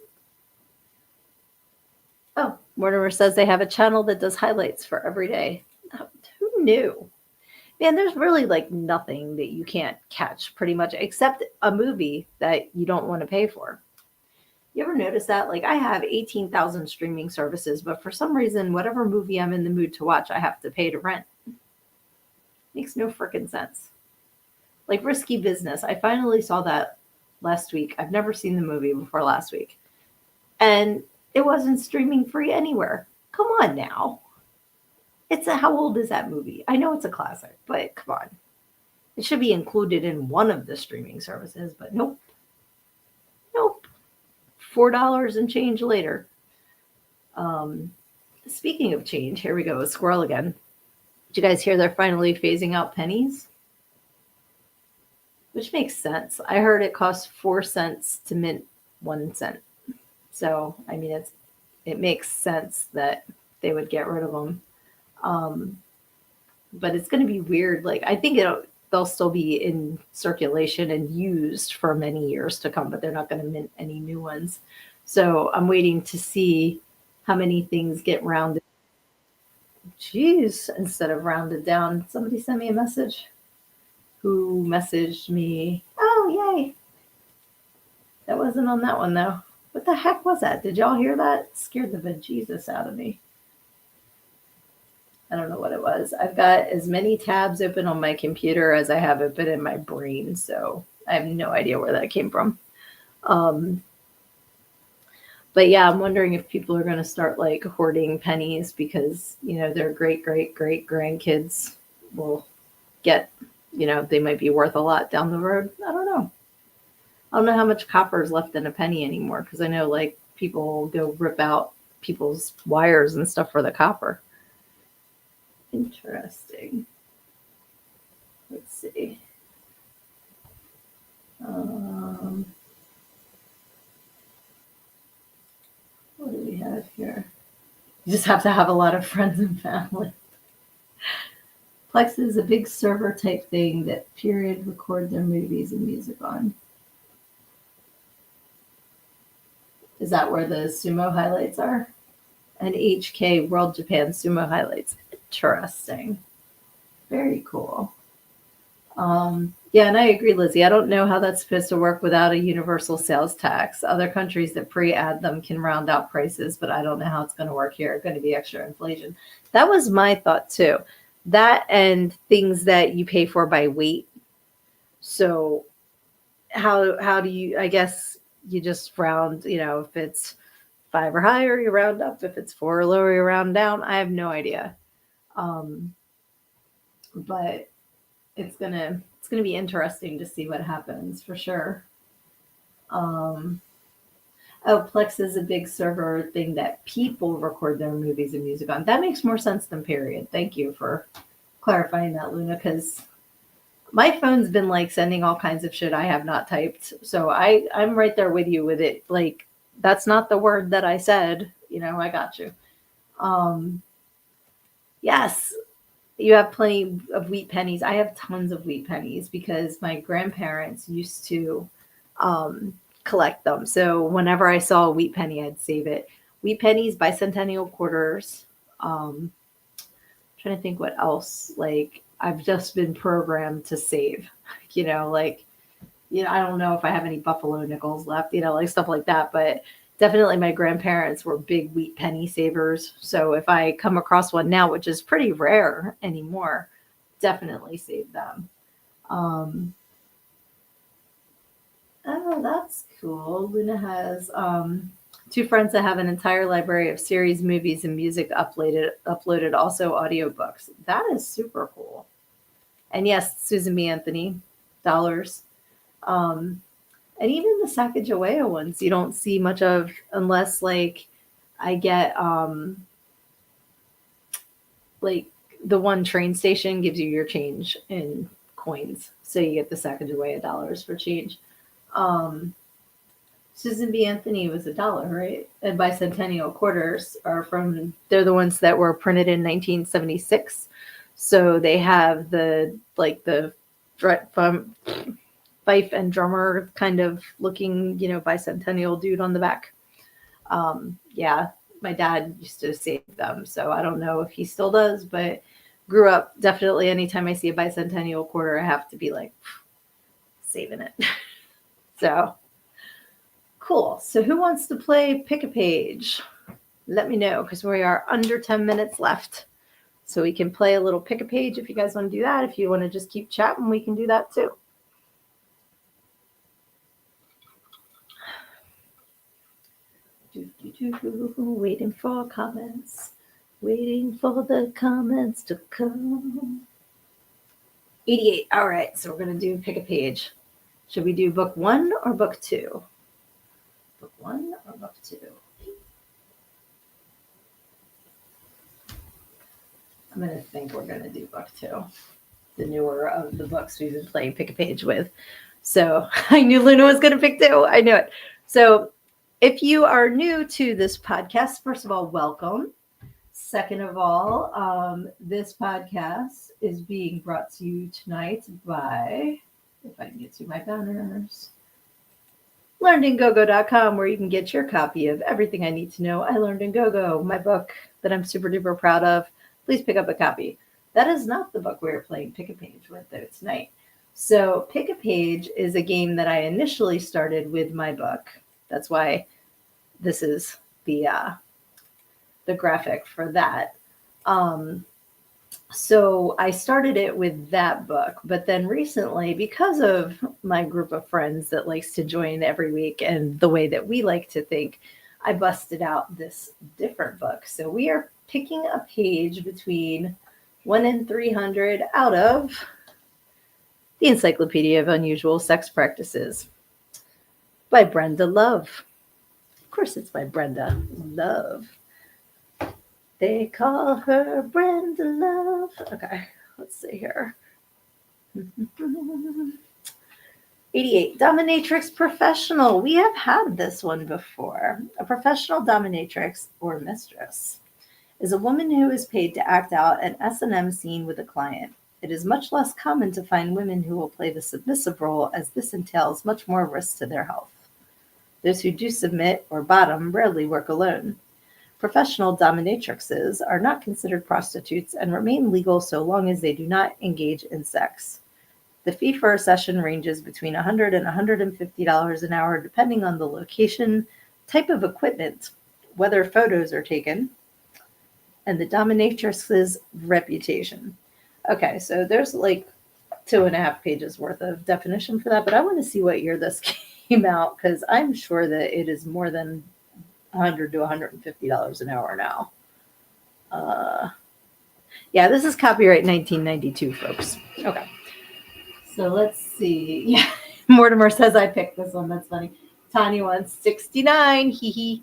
Oh, Mortimer says they have a channel that does highlights for every day. Who knew? Man, there's really like nothing that you can't catch pretty much except a movie that you don't want to pay for. You ever notice that? Like I have 18,000 streaming services, but for some reason, whatever movie I'm in the mood to watch, I have to pay to rent. Makes no freaking sense. Like Risky Business. I finally saw that last week. I've never seen the movie before last week. And it wasn't streaming free anywhere. Come on now. How old is that movie? I know it's a classic, but come on. It should be included in one of the streaming services, but nope. Nope. $4 and change later. Speaking of change, here we go, a squirrel again. Did you guys hear they're finally phasing out pennies? Which makes sense. I heard it costs 4 cents to mint 1 cent. So, I mean, it makes sense that they would get rid of them. But it's going to be weird. Like, I think they'll still be in circulation and used for many years to come, but they're not going to mint any new ones. So I'm waiting to see how many things get rounded. Jeez, instead of rounded down. Somebody sent me a message. Who messaged me? Oh, yay. That wasn't on that one, though. What the heck was that? Did y'all hear that? It scared the bejesus out of me. I don't know what it was. I've got as many tabs open on my computer as I have open in my brain, so I have no idea where that came from. But yeah, I'm wondering if people are going to start like hoarding pennies because, their great grandkids will get, they might be worth a lot down the road. I don't know. I don't know how much copper is left in a penny anymore because I know like people go rip out people's wires and stuff for the copper. Interesting. Let's see. What do we have here? You just have to have a lot of friends and family. Plex is a big server type thing that period record their movies and music on. Is that where the sumo highlights are? And HK World Japan Sumo highlights. Interesting. Very cool. Yeah, and I agree, Lizzie. I don't know how that's supposed to work without a universal sales tax. Other countries that pre-add them can round out prices, but I don't know how it's going to work here. It's going to be extra inflation. That was my thought too. That and things that you pay for by weight. So how do you? I guess you just round. If it's 5 or higher, you round up. If it's 4 or lower, you round down. I have no idea. Um, but it's gonna be interesting to see what happens for sure. Um, oh, Plex is a big server thing that people record their movies and music on. That makes more sense than Period. Thank you for clarifying that, Luna, because my phone's been like sending all kinds of shit I have not typed. So I'm right there with you with it. Like that's not the word that I said. I got you. Um, yes, you have plenty of wheat pennies. I have tons of wheat pennies because my grandparents used to collect them. So whenever I saw a wheat penny, I'd save it. Wheat pennies, bicentennial quarters. Trying to think what else. Like I've just been programmed to save. Like I don't know if I have any buffalo nickels left. Like stuff like that. But definitely my grandparents were big wheat penny savers. So if I come across one now, which is pretty rare anymore, definitely save them. Um, oh, that's cool. Luna has two friends that have an entire library of series, movies, and music uploaded, also audiobooks. That is super cool. And yes, Susan B. Anthony, dollars. Um, and even the Sacagawea ones you don't see much of unless like I get like the one train station gives you your change in coins. So you get the Sacagawea dollars for change. Um, Susan B. Anthony was $1, right? And bicentennial quarters they're the ones that were printed in 1976. So they have the fife and drummer kind of looking, bicentennial dude on the back. Yeah, my dad used to save them, so I don't know if he still does, but grew up definitely anytime I see a bicentennial quarter, I have to be like saving it. So cool. So who wants to play Pick a Page? Let me know because we are under 10 minutes left. So we can play a little Pick a Page if you guys want to do that. If you want to just keep chatting, we can do that too. Waiting for comments. Waiting for the comments to come. 88. All right. So we're going to do Pick a Page. Should we do book 1 or book 2? Book 1 or book 2? I'm going to think we're going to do book 2. The newer of the books we've been playing Pick a Page with. So I knew Luna was going to pick 2. I knew it. So if you are new to this podcast, first of all, welcome. Second of all, this podcast is being brought to you tonight by, if I can get to my banners, learnedingogo.com, where you can get your copy of Everything I Need to Know I Learned in Go-Go, my book that I'm super duper proud of. Please pick up a copy. That is not the book we are playing Pick a Page with, though, tonight. So Pick a Page is a game that I initially started with my book. That's why this is the graphic for that. So I started it with that book, but then recently, because of my group of friends that likes to join every week and the way that we like to think, I busted out this different book. So we are picking a page between 1 and 300 out of the Encyclopedia of Unusual Sex Practices by Brenda Love. Of course, it's by Brenda Love. They call her Brenda Love. Okay, let's see here. 88, Dominatrix Professional. We have had this one before. A professional dominatrix or mistress is a woman who is paid to act out an S&M scene with a client. It is much less common to find women who will play the submissive role, as this entails much more risk to their health. Those who do submit or bottom rarely work alone. Professional dominatrixes are not considered prostitutes and remain legal so long as they do not engage in sex. The fee for a session ranges between $100 and $150 an hour, depending on the location, type of equipment, whether photos are taken, and the dominatrix's reputation. Okay, so there's like 2.5 pages worth of definition for that, but I want to see what year this came out because I'm sure that it is more than $100 to $150 an hour now. Yeah, this is copyright 1992, folks. Okay. So let's see. Yeah, Mortimer says I picked this one. That's funny. Tanya wants 69. Hee hee.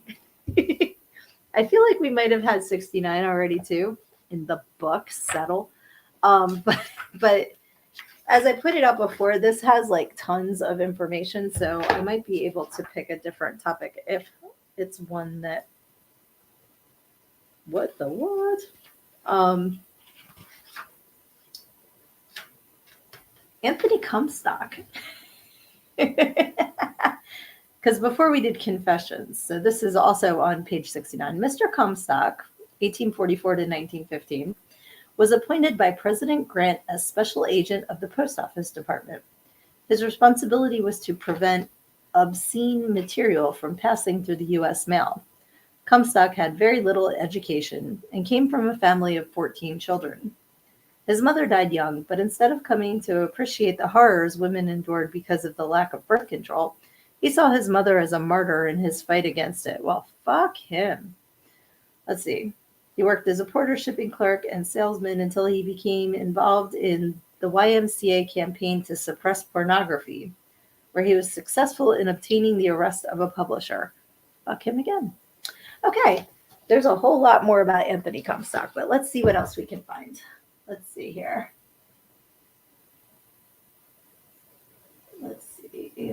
I feel like we might have had 69 already too in the book. Settle. But as I put it up before, this has like tons of information, so I might be able to pick a different topic if it's one that. What the what? Anthony Comstock. Because before we did confessions, so this is also on page 69. Mr. Comstock, 1844 to 1915, was appointed by President Grant as special agent of the Post Office Department. His responsibility was to prevent obscene material from passing through the U.S. mail. Comstock had very little education and came from a family of 14 children. His mother died young, but instead of coming to appreciate the horrors women endured because of the lack of birth control, he saw his mother as a martyr in his fight against it. Well, fuck him. Let's see. He worked as a porter, shipping clerk, and salesman until he became involved in the YMCA campaign to suppress pornography, where he was successful in obtaining the arrest of a publisher. Fuck him again. Okay, there's a whole lot more about Anthony Comstock, but let's see what else we can find. Let's see here. Let's see.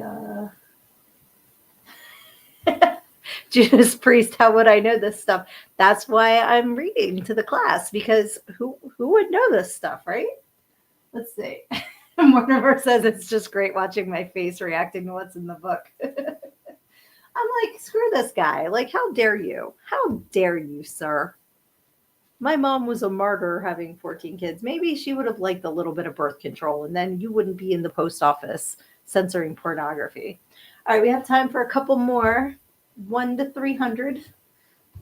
Judas Priest, how would I know this stuff? That's why I'm reading to the class, because who would know this stuff, right? Let's see. Mortimer says it's just great watching my face reacting to what's in the book. I'm like, screw this guy. Like, how dare you? How dare you, sir? My mom was a martyr having 14 kids. Maybe she would have liked a little bit of birth control, and then you wouldn't be in the post office censoring pornography. All right, we have time for a couple more. 1 to 300.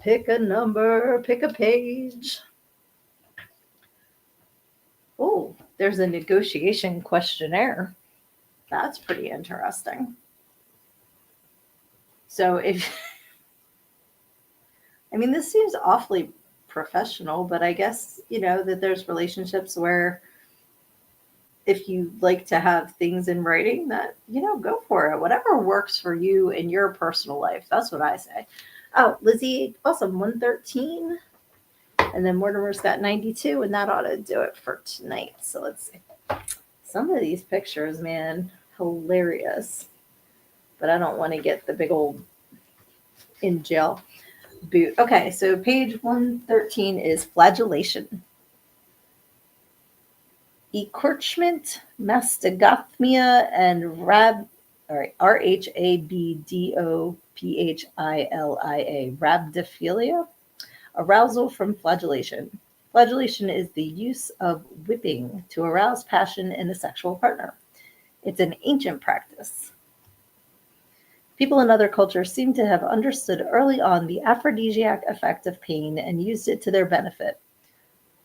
Pick a number, pick a page. Oh, there's a negotiation questionnaire. That's pretty interesting. So this seems awfully professional, but I guess, that there's relationships where if you like to have things in writing that, go for it. Whatever works for you in your personal life. That's what I say. Oh, Lizzie, awesome. 113. And then Mortimer's got 92, and that ought to do it for tonight. So let's see. Some of these pictures, man, hilarious. But I don't want to get the big old in jail boot. Okay, so page 113 is flagellation. Encroachment, mastogothmia, and RHABDOPHILIA, rhabdophilia, arousal from flagellation. Flagellation is the use of whipping to arouse passion in a sexual partner. It's an ancient practice. People in other cultures seem to have understood early on the aphrodisiac effect of pain and used it to their benefit.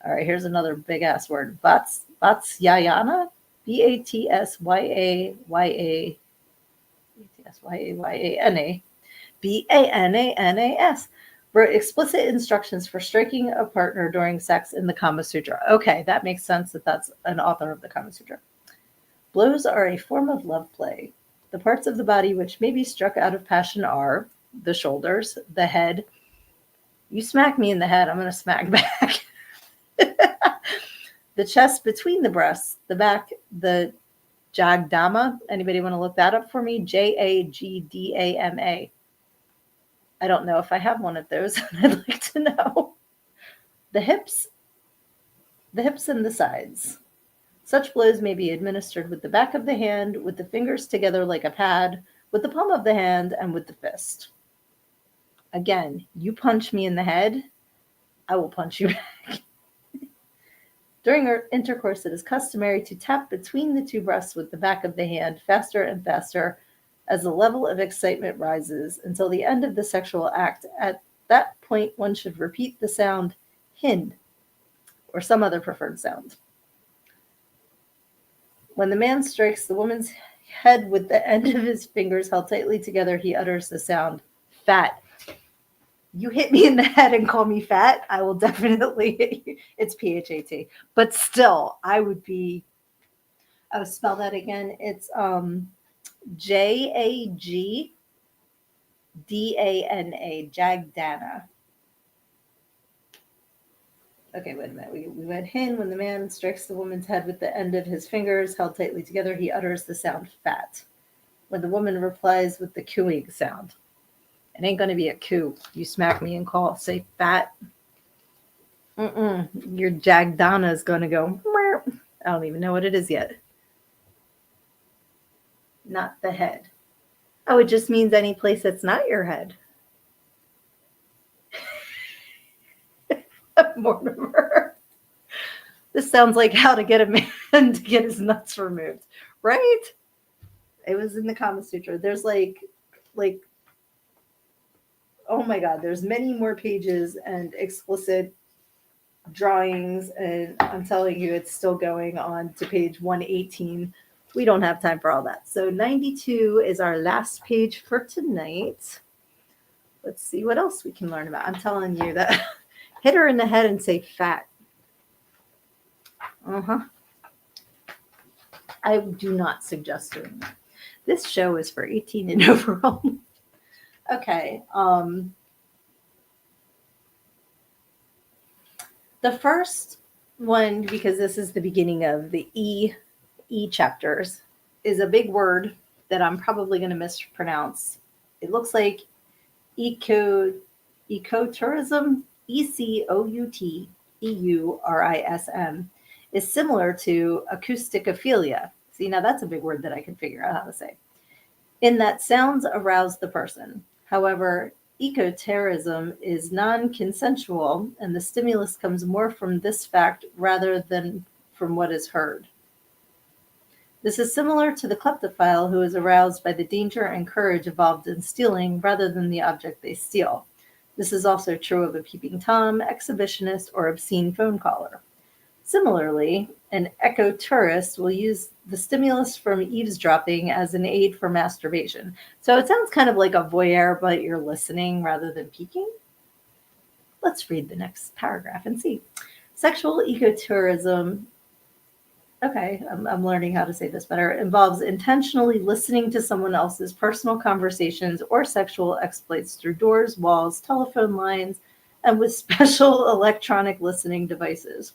All right, here's another big-ass word. Vatsyayana, Batyayana, Banas, wrote explicit instructions for striking a partner during sex in the Kama Sutra. Okay, that makes sense that that's an author of the Kama Sutra. Blows are a form of love play. The parts of the body which may be struck out of passion are the shoulders, the head. You smack me in the head, I'm going to smack back. The chest between the breasts, the back, the jagdama. Anybody want to look that up for me? Jagdama. I don't know if I have one of those. I'd like to know. The hips and the sides. Such blows may be administered with the back of the hand, with the fingers together like a pad, with the palm of the hand, and with the fist. Again, you punch me in the head, I will punch you back. During intercourse, it is customary to tap between the two breasts with the back of the hand faster and faster as the level of excitement rises until the end of the sexual act. At that point, one should repeat the sound hin or some other preferred sound. When the man strikes the woman's head with the end of his fingers held tightly together, he utters the sound fat. You hit me in the head and call me fat, I will definitely hit you. It's PHAT. But still, I'll spell that again. It's JAGDANA, Jagdana. Okay, wait a minute. We went hin. When the man strikes the woman's head with the end of his fingers held tightly together, he utters the sound fat. When the woman replies with the cooing sound. It ain't going to be a coo. You smack me and say fat. Your Jagdana is going to go, I don't even know what it is yet. Not the head. Oh, it just means any place that's not your head. Mortimer. This sounds like how to get a man to get his nuts removed, right? It was in the Kama Sutra. There's like, oh my God, there's many more pages and explicit drawings, and I'm telling you, it's still going on to page 118. We don't have time for all that. So 92 is our last page for tonight. Let's see what else we can learn about. I'm telling you that hit her in the head and say fat. I do not suggest doing that. This show is for 18 and over only. Okay. The first one, because this is the beginning of the E chapters, is a big word that I'm probably going to mispronounce. It looks like ecotourism, ECOUTEURISM, is similar to acousticophilia. See, now that's a big word that I can figure out how to say. In that sounds arouse the person. However, ecotourism is non-consensual, and the stimulus comes more from this fact rather than from what is heard. This is similar to the kleptophile who is aroused by the danger and courage involved in stealing rather than the object they steal. This is also true of a peeping Tom, exhibitionist, or obscene phone caller. Similarly, an ecotourist will use the stimulus from eavesdropping as an aid for masturbation. So it sounds kind of like a voyeur, but you're listening rather than peeking. Let's read the next paragraph and see. Sexual ecotourism, okay, I'm learning how to say this better, involves intentionally listening to someone else's personal conversations or sexual exploits through doors, walls, telephone lines, and with special electronic listening devices.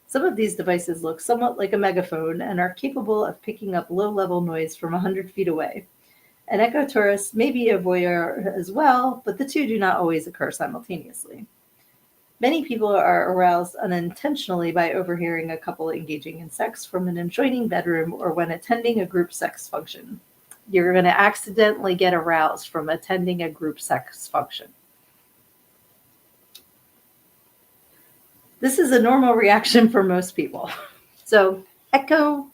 Some of these devices look somewhat like a megaphone and are capable of picking up low-level noise from 100 feet away. An ecotourist may be a voyeur as well, but the two do not always occur simultaneously. Many people are aroused unintentionally by overhearing a couple engaging in sex from an adjoining bedroom or when attending a group sex function. You're going to accidentally get aroused from attending a group sex function. This is a normal reaction for most people. So, ecotourism.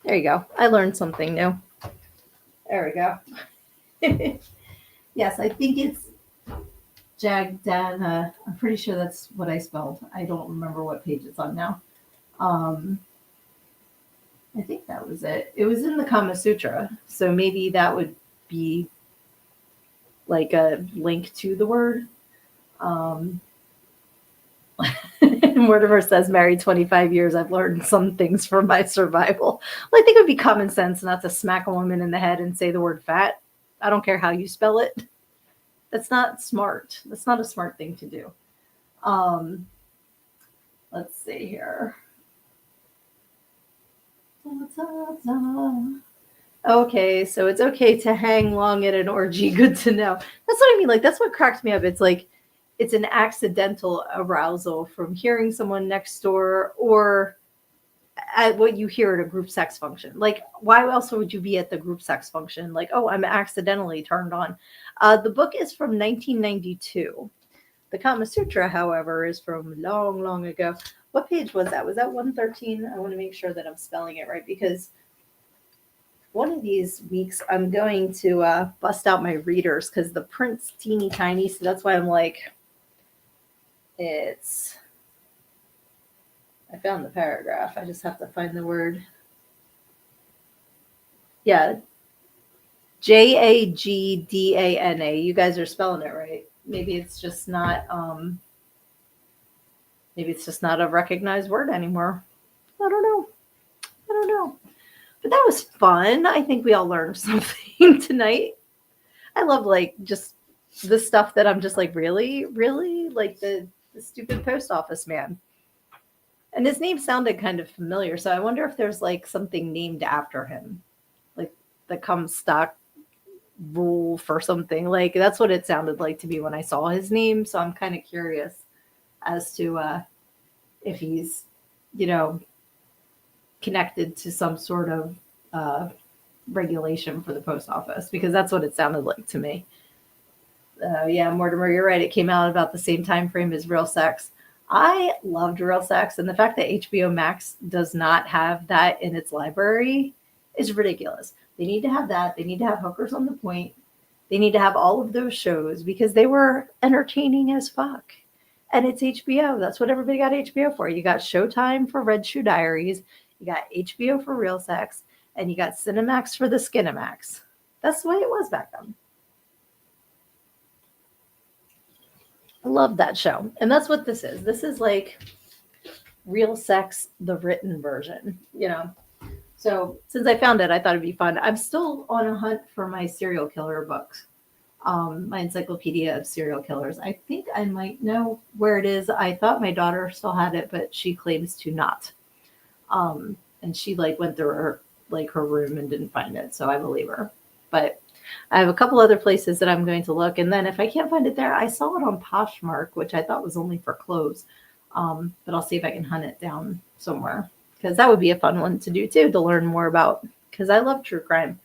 There you go. I learned something new. There we go. Yes, I think it's Jagdana. I'm pretty sure that's what I spelled. I don't remember what page it's on now. I think that was it. It was in the Kama Sutra, so maybe that would be like a link to the word. Mortimer says, married 25 years, I've learned some things from my survival. Well, I think it would be common sense not to smack a woman in the head and say the word fat. I don't care how you spell it. That's not smart. That's not a smart thing to do. Let's see here. Okay, so it's okay to hang long at an orgy. Good to know. That's what I mean. Like, that's what cracked me up. It's like, it's an accidental arousal from hearing someone next door or at what you hear at a group sex function. Like, why else would you be at the group sex function? Like, oh, I'm accidentally turned on. The book is from 1992. The Kama Sutra, however, is from long, long ago. What page was that? Was that 113? I want to make sure that I'm spelling it right because one of these weeks I'm going to bust out my readers because the print's teeny tiny. So that's why I'm like, I found the paragraph. I just have to find the word. Yeah. Jagdana. You guys are spelling it right. Maybe it's just not a recognized word anymore. I don't know. But that was fun. I think we all learned something tonight. I love like just the stuff that I'm just like, really? Like the stupid post office man. And his name sounded kind of familiar. So I wonder if there's like something named after him. Like the Comstock Wolf or something. Like that's what it sounded like to me when I saw his name. So I'm kind of curious as to if he's, connected to some sort of regulation for the post office, because that's what it sounded like to me. Yeah, Mortimer, you're right. It came out about the same time frame as Real Sex. I loved Real Sex, and the fact that HBO Max does not have that in its library is ridiculous. They need to have that. They need to have Hookers on the Point. They need to have all of those shows because they were entertaining as fuck. And it's HBO. That's what everybody got HBO for. You got Showtime for Red Shoe Diaries. You got HBO for Real Sex. And you got Cinemax for the Skinemax. That's the way it was back then. I love that show. And that's what this is. This is like Real Sex, the written version, So since I found it, I thought it'd be fun. I'm still on a hunt for my serial killer books, my encyclopedia of serial killers. I think I might know where it is. I thought my daughter still had it, but she claims to not. And she like went through her room and didn't find it, so I believe her. But I have a couple other places that I'm going to look, and then if I can't find it there, I saw it on Poshmark, which I thought was only for clothes. But I'll see if I can hunt it down somewhere, because that would be a fun one to do too, to learn more about, because I love true crime.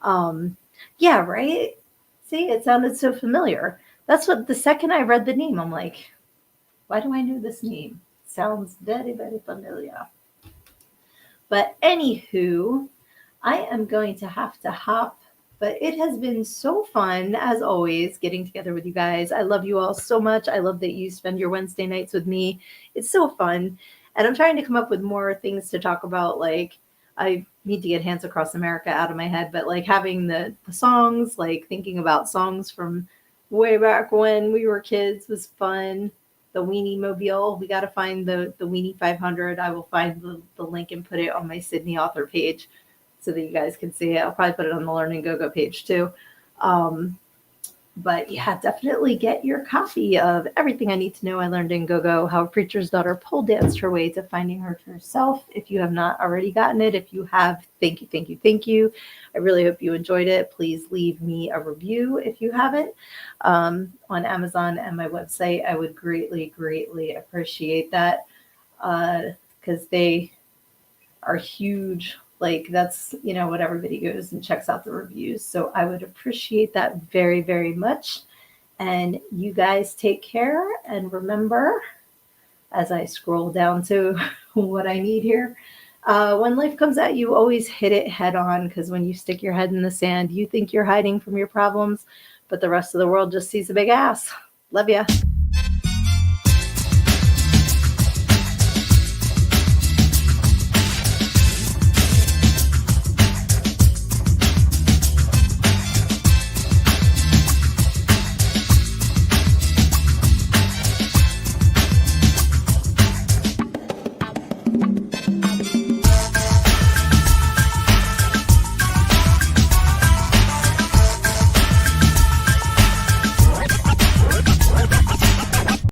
Yeah, right? See, it sounded so familiar. That's what, the second I read the name, I'm like, why do I know this name? Sounds very, very familiar. But anywho, I am going to have to hop, but it has been so fun, as always, getting together with you guys. I love you all so much. I love that you spend your Wednesday nights with me. It's so fun. And I'm trying to come up with more things to talk about. Like, I need to get Hands Across America out of my head, but like having the songs, like thinking about songs from way back when we were kids was fun. The Weenie Mobile, we got to find the Weenie 500. I will find the link and put it on my Sydney author page so that you guys can see it. I'll probably put it on the Learn and Go-Go page too. But yeah, definitely get your copy of Everything I Need to Know I Learned in Go-Go, How a Preacher's Daughter Pole Danced Her Way to Finding Her True Self. If you have not already gotten it, if you have, thank you. I really hope you enjoyed it. Please leave me a review if you haven't on Amazon and my website. I would greatly appreciate that, because they are huge. Like, that's, what everybody goes and checks out the reviews. So I would appreciate that very, very much. And you guys take care. And remember, as I scroll down to what I need here, when life comes at you, always hit it head on. Because when you stick your head in the sand, you think you're hiding from your problems, but the rest of the world just sees a big ass. Love ya.